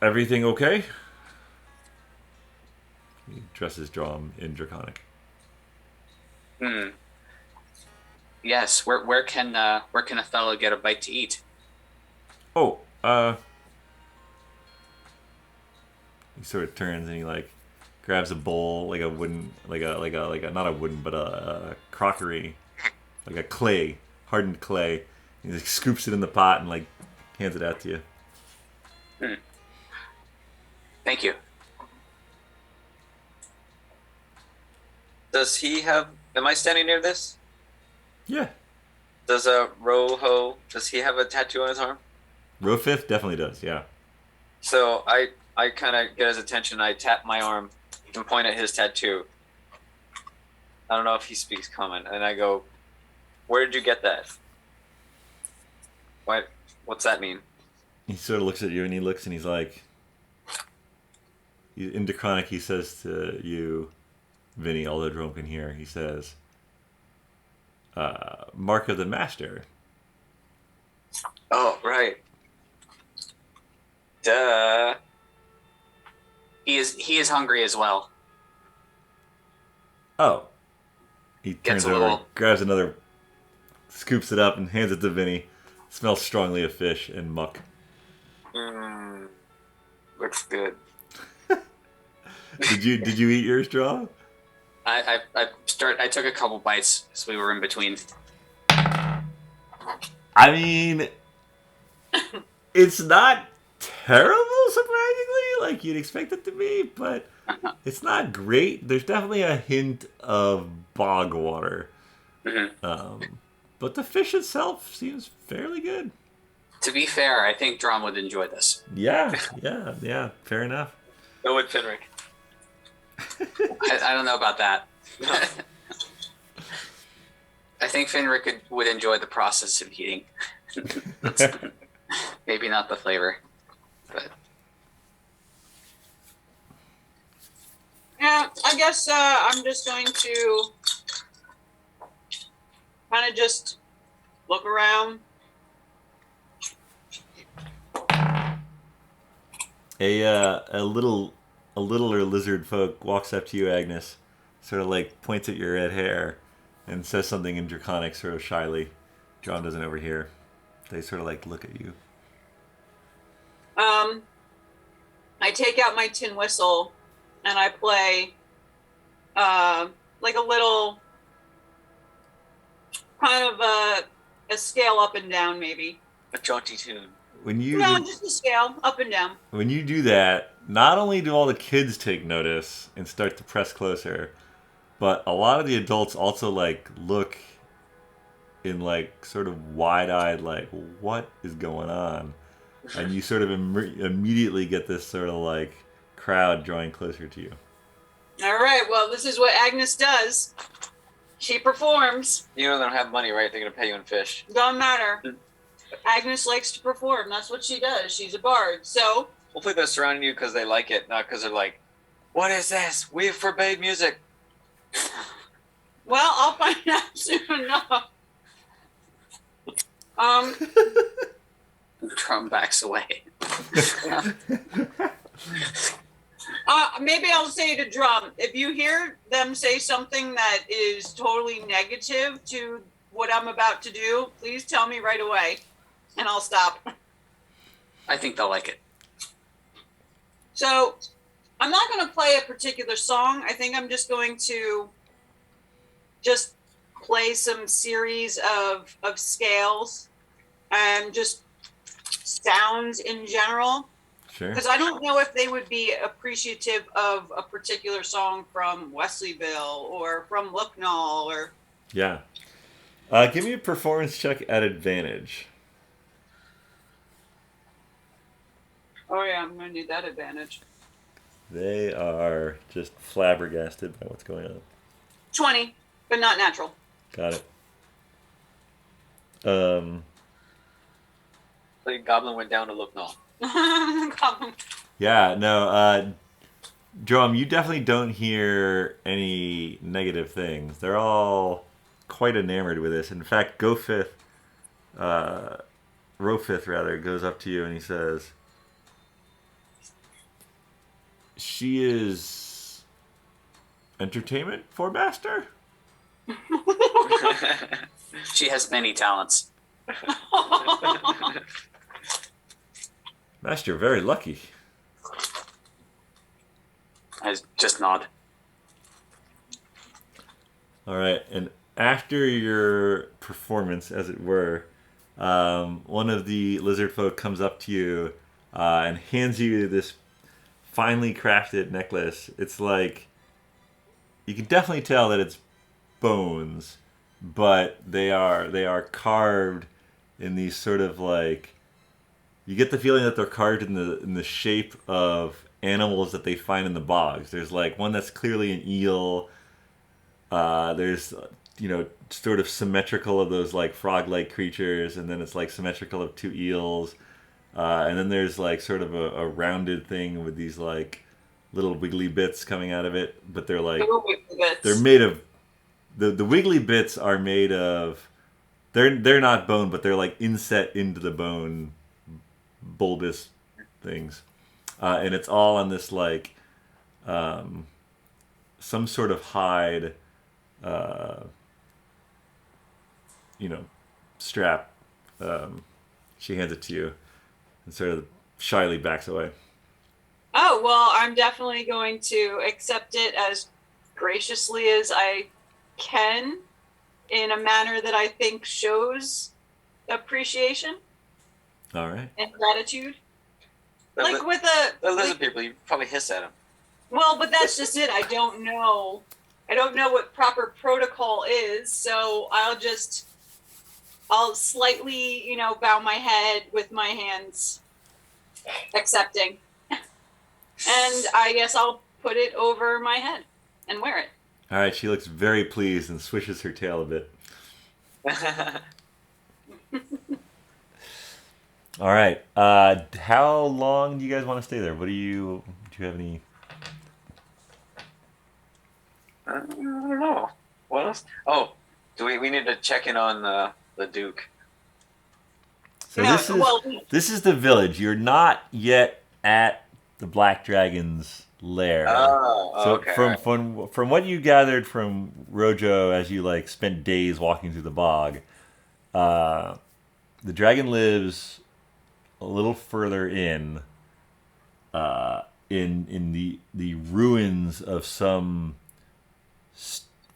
"Everything okay?" He dresses Dromm in Draconic. Yes. Where can a fellow get a bite to eat? Oh, he sort of turns and he like grabs a bowl, like a wooden, like a not a wooden, but a crockery, like a clay, hardened clay. He like scoops it in the pot and like hands it out to you. Thank you. Does he have... Am I standing near this? Yeah, Does does he have a tattoo on his arm? Rofith definitely does. Yeah. So I kind of get his attention. I tap my arm and point at his tattoo. I don't know if he speaks common. And I go, "Where did you get that? What's that mean?" He sort of looks at you and he looks and he's like, in Draconic, he says to you, Vinny, although Dromm can hear, he says, "Mark of the Master." Oh, right. Duh. He is hungry as well. Oh. He turns Gets a over, little- grabs another, scoops it up, and hands it to Vinny. Smells strongly of fish and muck. Looks good. Did you eat yours, Draw? I took a couple bites, so we were in between. I mean, it's not terrible, surprisingly, like you'd expect it to be, but it's not great. There's definitely a hint of bog water. But the fish itself seems fairly good. To be fair, I think Dromm would enjoy this. Yeah, fair enough. Go with Finric. I don't know about that. I think Finric would enjoy the process of eating. Maybe not the flavor, but Yeah, I guess I'm just going to kind of just look around. A littler lizard folk walks up to you, Agnes, sort of like points at your red hair, and says something in Draconic, sort of shyly. John doesn't overhear. They sort of like look at you. I take out my tin whistle and I play like a little kind of a scale up and down, maybe. A jaunty tune. No, just a scale up and down. When you do that, not only do all the kids take notice and start to press closer, but a lot of the adults also like look in like sort of wide-eyed, like, what is going on? and you sort of immediately get this sort of like crowd drawing closer to you. All right. Well, this is what Agnes does. She performs. You know they don't have money, right? They're gonna pay you in fish. Don't matter. Agnes likes to perform. That's what she does. She's a bard. So Hopefully they're surrounding you because they like it, not because they're like, "What is this? We forbade music." well, I'll find out soon enough. Dromm backs away. Maybe I'll say to Dromm, if you hear them say something that is totally negative to what I'm about to do, please tell me right away, and I'll stop. I think they'll like it. So, I'm not going to play a particular song. I think I'm just going to just play some series of scales and just sounds in general. Sure. Because I don't know if they would be appreciative of a particular song from Wesleyville or from Lucknow or... Yeah. Give me a performance check at advantage. Oh yeah, I'm going to need that advantage. They are just flabbergasted by what's going on. 20, but not natural. Got it. The goblin went down to look now. Yeah, no, Dromm, you definitely don't hear any negative things. They're all quite enamored with this. In fact, Rofith rather, goes up to you and he says, "She is entertainment for Master?" She has many talents. Master, very lucky. I just nod. All right, and after your performance, as it were, one of the lizard folk comes up to you and hands you this finely crafted necklace. It's like, you can definitely tell that it's bones, but they are carved in these sort of like, you get the feeling that they're carved in the shape of animals that they find in the bogs. There's like one that's clearly an eel. There's sort of symmetrical of those like frog-like creatures, and then it's like symmetrical of two eels. And then there's like sort of a rounded thing with these like little wiggly bits coming out of it, but they're like they're made of the wiggly bits are made of they're not bone, but they're like inset into the bone bulbous things, and it's all on this like some sort of hide strap. She hands it to you and sort of shyly backs away. Oh, well, I'm definitely going to accept it as graciously as I can in a manner that I think shows appreciation All right. and gratitude. The Like with a... lizard like, people, you probably hiss at them. well, but that's just it. I don't know. I don't know what proper protocol is, so I'll slightly, bow my head with my hands accepting. And I guess I'll put it over my head and wear it. All right. She looks very pleased and swishes her tail a bit. All right. How long do you guys want to stay there? Do you have any? I don't know. What else? Oh, we need to check in on the Duke. So No, this is the village. You're not yet at the Black Dragon's lair. Oh, So okay. from what you gathered from Rojo as you like spent days walking through the bog, the dragon lives a little further in the ruins of some.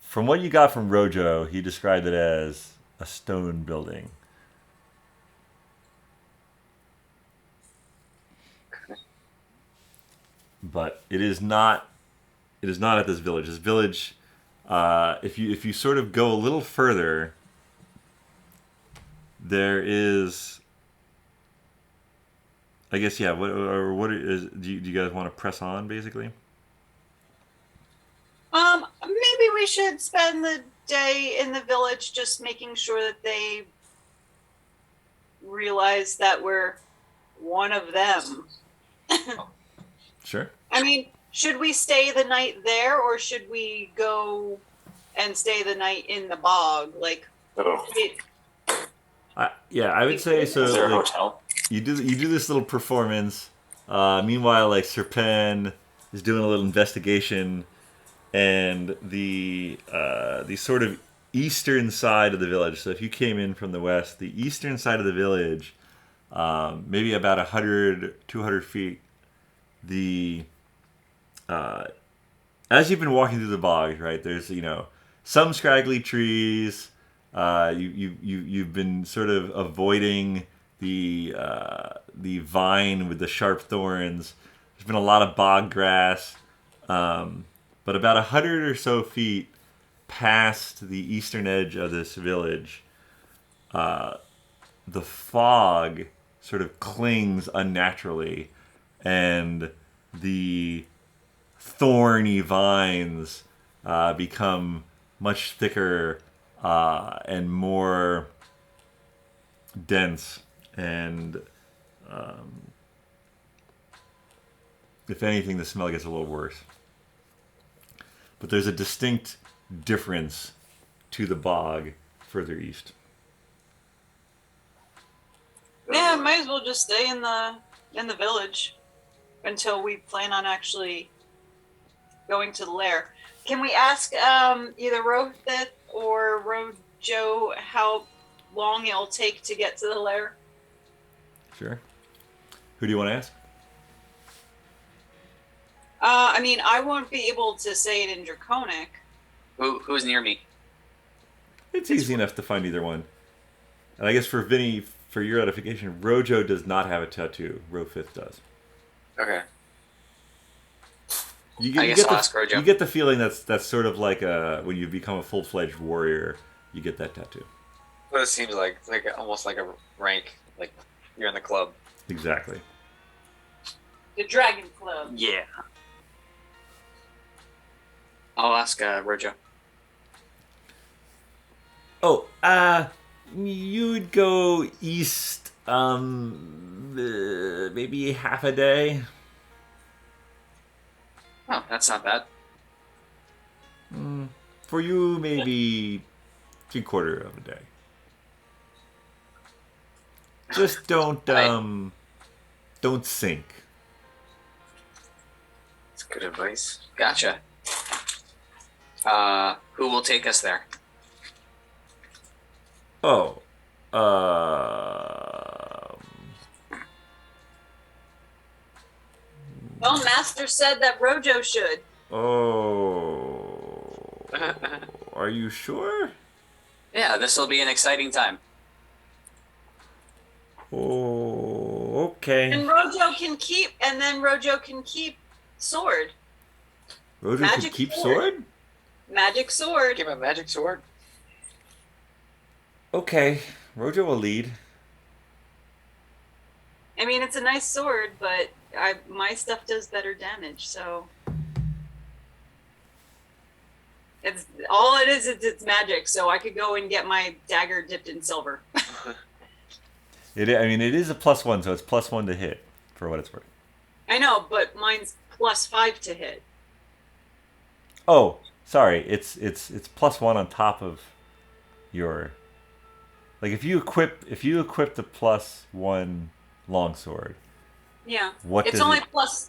From what you got from Rojo, he described it as a stone building. But it is not at this village. This village, if you sort of go a little further, there is I guess yeah. What is? Do you guys want to press on basically? Maybe we should spend the day in the village just making sure that they realize that we're one of them. Sure. I mean, should we stay the night there, or should we go and stay the night in the bog? Like, Oh, I would say so. is there a Like, hotel? you do this little performance. Meanwhile, like Serpen is doing a little investigation, and the sort of eastern side of the village. So if you came in from the west, the eastern side of the village, maybe about 100, 200 feet. As you've been walking through the bog, right? There's some scraggly trees. You've been sort of avoiding the vine with the sharp thorns. There's been a lot of bog grass, but about 100 or so feet past the eastern edge of this village, the fog sort of clings unnaturally, and the thorny vines become much thicker and more dense, and if anything, the smell gets a little worse. But there's a distinct difference to the bog further east. Yeah, might as well just stay in the village until we plan on actually going to the lair. Can we ask either Rothith or Rojo how long it'll take to get to the lair? Sure. Who do you want to ask? I mean, I won't be able to say it in Draconic. Who's near me? It's easy enough to find either one. And I guess for Vinny, for your edification, Rojo does not have a tattoo. Rothith does. Okay. I guess I'll ask Rojo. You get the feeling that's sort of like when you become a full-fledged warrior, you get that tattoo. What it seems like, it's like almost like a rank, like you're in the club. Exactly. The Dragon Club. Yeah. I'll ask Rojo. Oh, you'd go east, maybe half a day. Oh, that's not bad. For you, maybe 3/4 of a day. Just don't sink. That's good advice. Gotcha. Who will take us there? Oh, Well, Master said that Rojo should. Oh, are you sure? Yeah, this will be an exciting time. Oh, okay. And Rojo can keep sword. Rojo Magic could keep sword. sword? Magic sword. Give him a magic sword. Okay, Rojo will lead. I mean, it's a nice sword, but my stuff does better damage, so it's all it is. It's magic, so I could go and get my dagger dipped in silver. It is a +1, so it's +1 to hit, for what it's worth. I know, but mine's +5 to hit. Oh, sorry, it's +1 on top of your. Like if you equip the +1 longsword. Yeah. What it's does only it-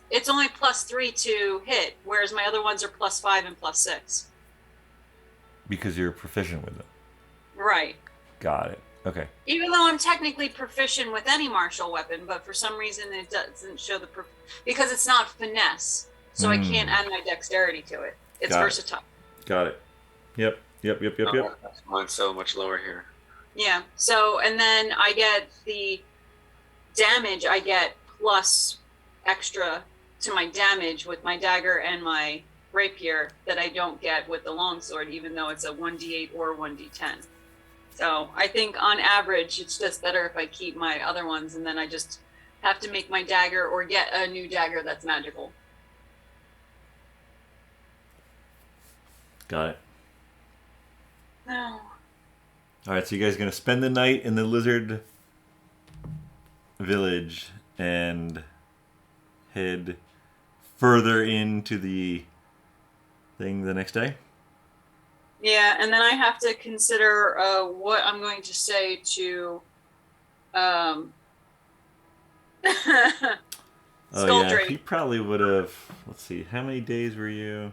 it's only +3 to hit, whereas my other ones are +5 and +6. Because you're proficient with them. Right. Got it. Okay. Even though I'm technically proficient with any martial weapon, but for some reason it doesn't show because it's not finesse, so I can't add my dexterity to it. It's Got it. versatile. Got it. Yep. Oh, mine's so much lower here. Yeah. So, and then I get the damage. I get plus extra to my damage with my dagger and my rapier that I don't get with the longsword, even though it's a 1d8 or 1d10. So I think on average, it's just better if I keep my other ones and then I just have to make my dagger or get a new dagger that's magical. Got it. No. All right, so you guys are going to spend the night in the lizard village and head further into the thing the next day? Yeah, and then I have to consider what I'm going to say to Oh yeah, Skuldrake. he probably would have. Let's see, how many days were you?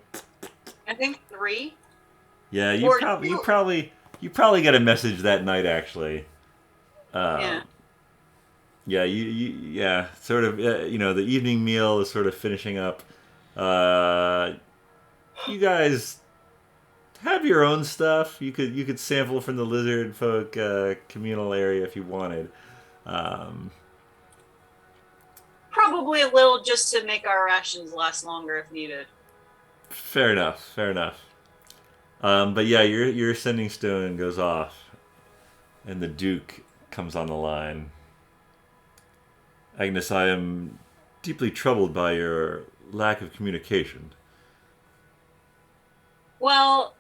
I think 3. Yeah, Or you 2. probably got a message that night actually. Yeah. Yeah, yeah, sort of. The evening meal is sort of finishing up. You guys have your own stuff. You could sample from the Lizardfolk communal area if you wanted. Probably a little just to make our rations last longer if needed. Fair enough. Fair enough. But yeah, your sending stone goes off, and the Duke comes on the line. Agnes, I am deeply troubled by your lack of communication. Well,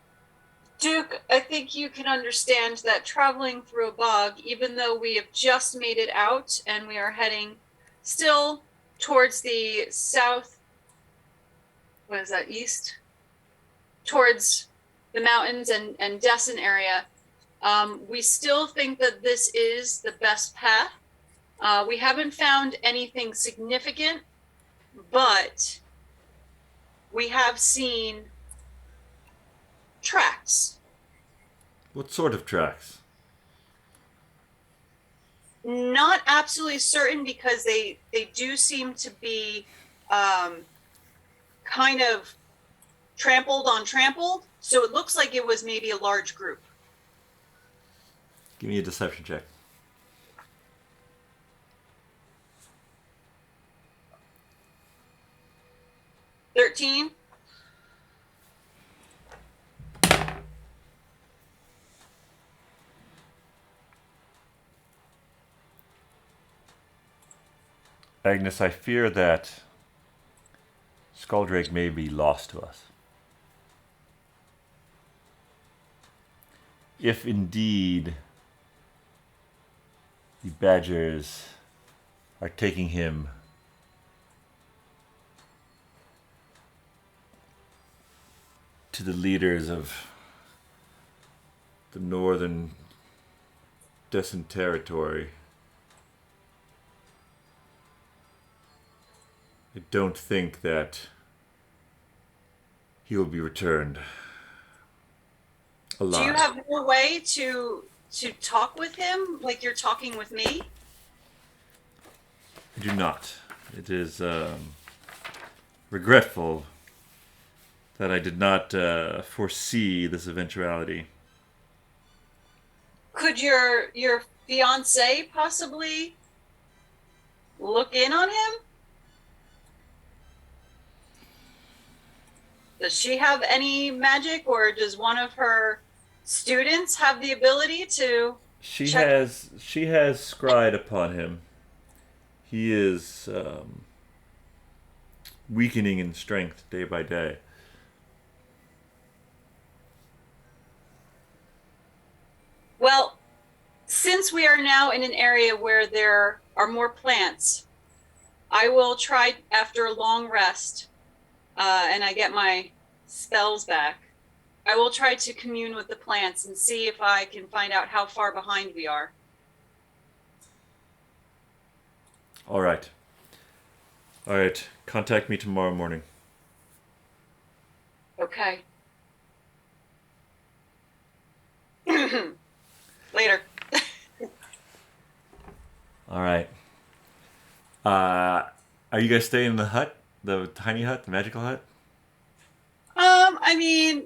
Duke, I think you can understand that traveling through a bog, even though we have just made it out and we are heading still towards the south, what is that, east? Towards the mountains and Desson area, we still think that this is the best path. We haven't found anything significant, but we have seen tracks. What sort of tracks? Not absolutely certain because they do seem to be kind of trampled on trampled. So it looks like it was maybe a large group. Give me a deception check. 13. Agnes, I fear that Skulldrake may be lost to us. If indeed the Badgers are taking him to the leaders of the northern Descent territory, I don't think that he will be returned alive. Do you have no way to talk with him like you're talking with me? I do not. It is regretful that I did not foresee this eventuality. Could your fiance possibly look in on him? Does she have any magic, or does one of her students have the ability to She check? has scryed upon him. He is weakening in strength day by day. Well, since we are now in an area where there are more plants, I will try after a long rest, and I get my spells back. I will try to commune with the plants and see if I can find out how far behind we are. All right. Contact me tomorrow morning. Okay. Later. All right. Are you guys staying in the hut? The tiny hut? The magical hut? I mean,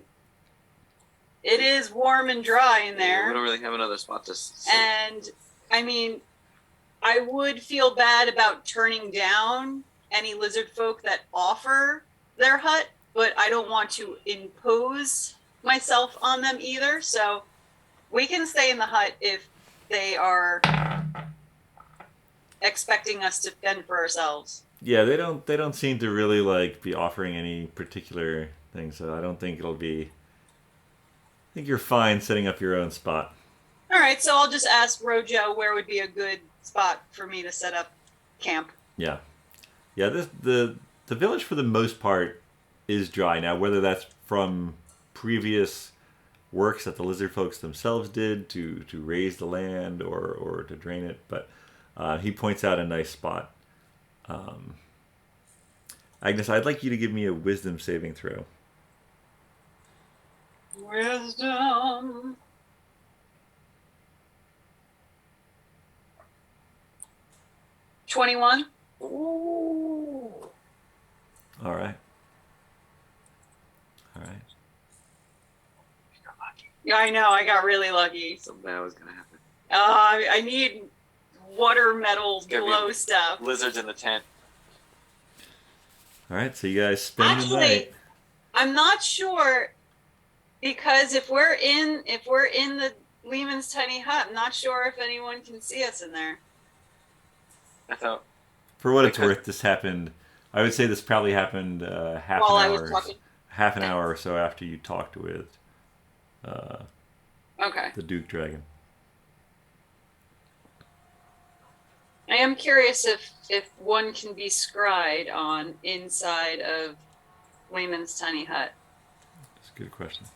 it is warm and dry in there. We don't really have another spot to sit. And, I mean, I would feel bad about turning down any lizard folk that offer their hut, but I don't want to impose myself on them either, so we can stay in the hut if they are expecting us to fend for ourselves. Yeah, they don't seem to really like be offering any particular thing, so I don't think it'll be. I think you're fine setting up your own spot. All right, so I'll just ask Rojo where would be a good spot for me to set up camp. Yeah, yeah. The village for the most part is dry now. Whether that's from previous works that the lizard folks themselves did to raise the land or to drain it, but he points out a nice spot. Agnes, I'd like you to give me a wisdom saving throw. Wisdom. $21. Ooh. All right. All right. Yeah, I know. I got really lucky. Something bad was gonna happen. I need water metal Gotta be glow stuff. Lizards in the tent. All right. So you guys spend the Actually, night. I'm not sure because if we're in the Lehman's tiny hut, I'm not sure if anyone can see us in there. I thought. For what it's worth, this happened. I would say this probably happened While I was talking. half an hour or so after you talked with Okay. the Duke Dragon. I am curious if one can be scryed on inside of Lehman's tiny hut. That's a good question.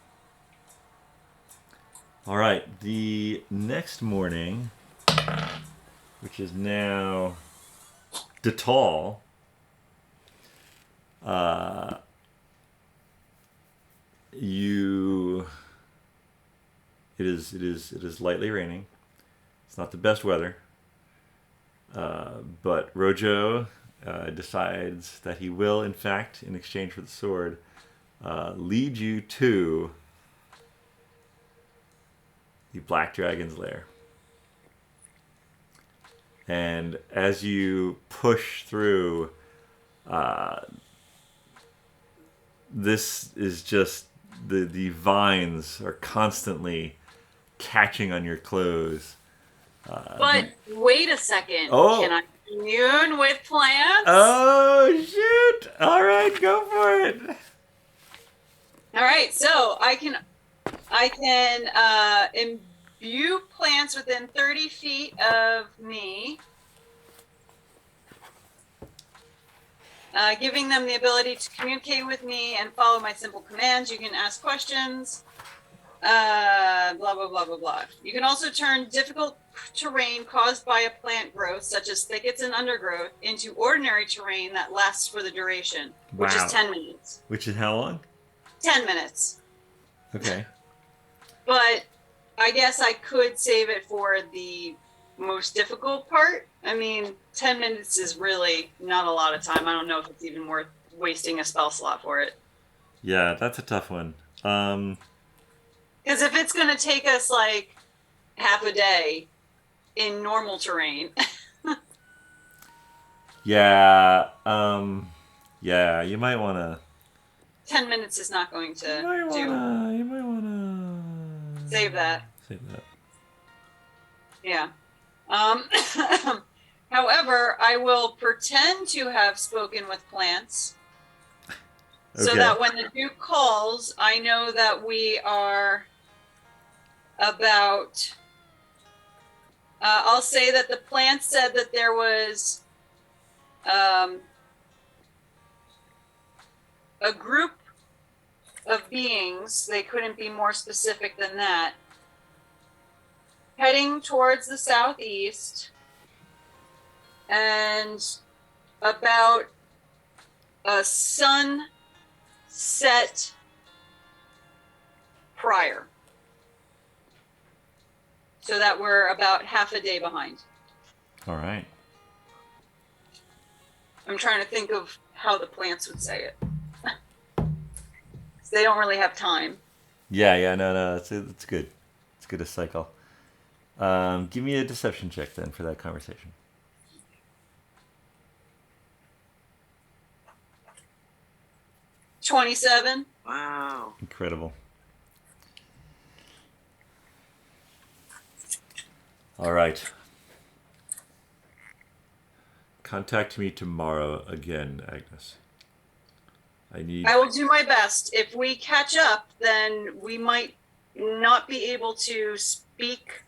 All right. The next morning, which is now Detal, it is lightly raining. It's not the best weather, but Rojo decides that he will, in fact, in exchange for the sword, lead you to the Black Dragon's lair. And as you push through, this is just the vines are constantly catching on your clothes. But wait a second. Oh. Can I commune with plants? Oh shoot! All right, go for it. All right, so I can imbue plants within 30 feet of me, giving them the ability to communicate with me and follow my simple commands. You can ask questions, blah, blah, blah, blah, blah. You can also turn difficult terrain caused by a plant growth, such as thickets and undergrowth, into ordinary terrain that lasts for the duration, which Wow. is 10 minutes. Which is how long? 10 minutes. Okay. But I guess I could save it for the most difficult part. I mean, 10 minutes is really not a lot of time. I don't know if it's even worth wasting a spell slot for it. Yeah, that's a tough one. Because if it's going to take us like half a day in normal terrain. Yeah. Yeah, you might want to. 10 minutes is not going to You might wanna save that. Save that. Yeah. However, I will pretend to have spoken with plants so Okay. that when the Duke calls, I know that we are about. I'll say that the plant said that there was a group of beings, they couldn't be more specific than that, heading towards the southeast and about a sunset prior. So that we're about half a day behind. All right. I'm trying to think of how the plants would say it. They don't really have time. Yeah, no, it's good. It's good to cycle. Give me a deception check then for that conversation. 27. Wow. Incredible. All right. Contact me tomorrow again, Agnes. I will do my best. If we catch up, then we might not be able to speak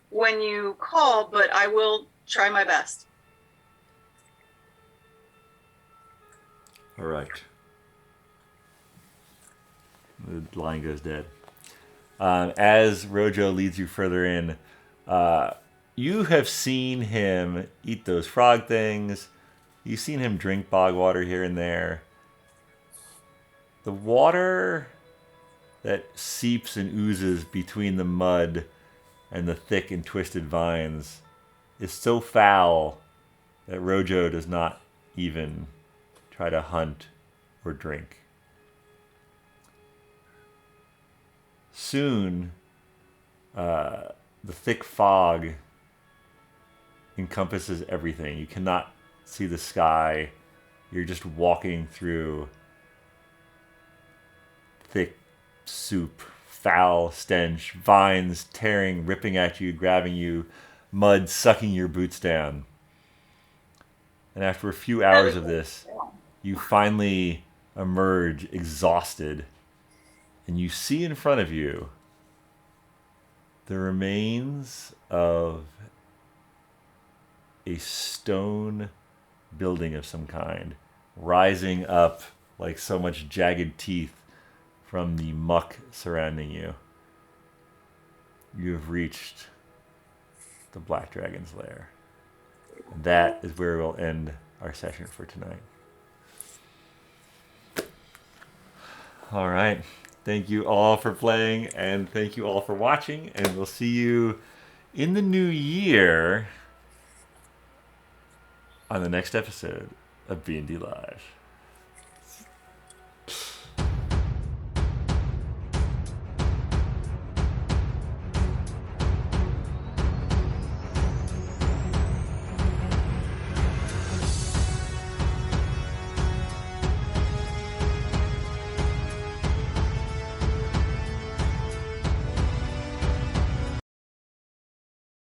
when you call, but I will try my best. All right. The line goes dead. As Rojo leads you further in, you have seen him eat those frog things. You've seen him drink bog water here and there. The water that seeps and oozes between the mud and the thick and twisted vines is so foul that Rojo does not even try to hunt or drink. Soon, the thick fog encompasses everything. You cannot see the sky. You're just walking through thick soup, foul stench, vines tearing, ripping at you, grabbing you, mud sucking your boots down. And after a few hours of this, you finally emerge exhausted, and you see in front of you the remains of a stone building of some kind, rising up like so much jagged teeth from the muck surrounding you. You have reached the Black Dragon's lair. And that is where we'll end our session for tonight. All right. Thank you all for playing, and thank you all for watching, and we'll see you in the new year on the next episode of BND Live.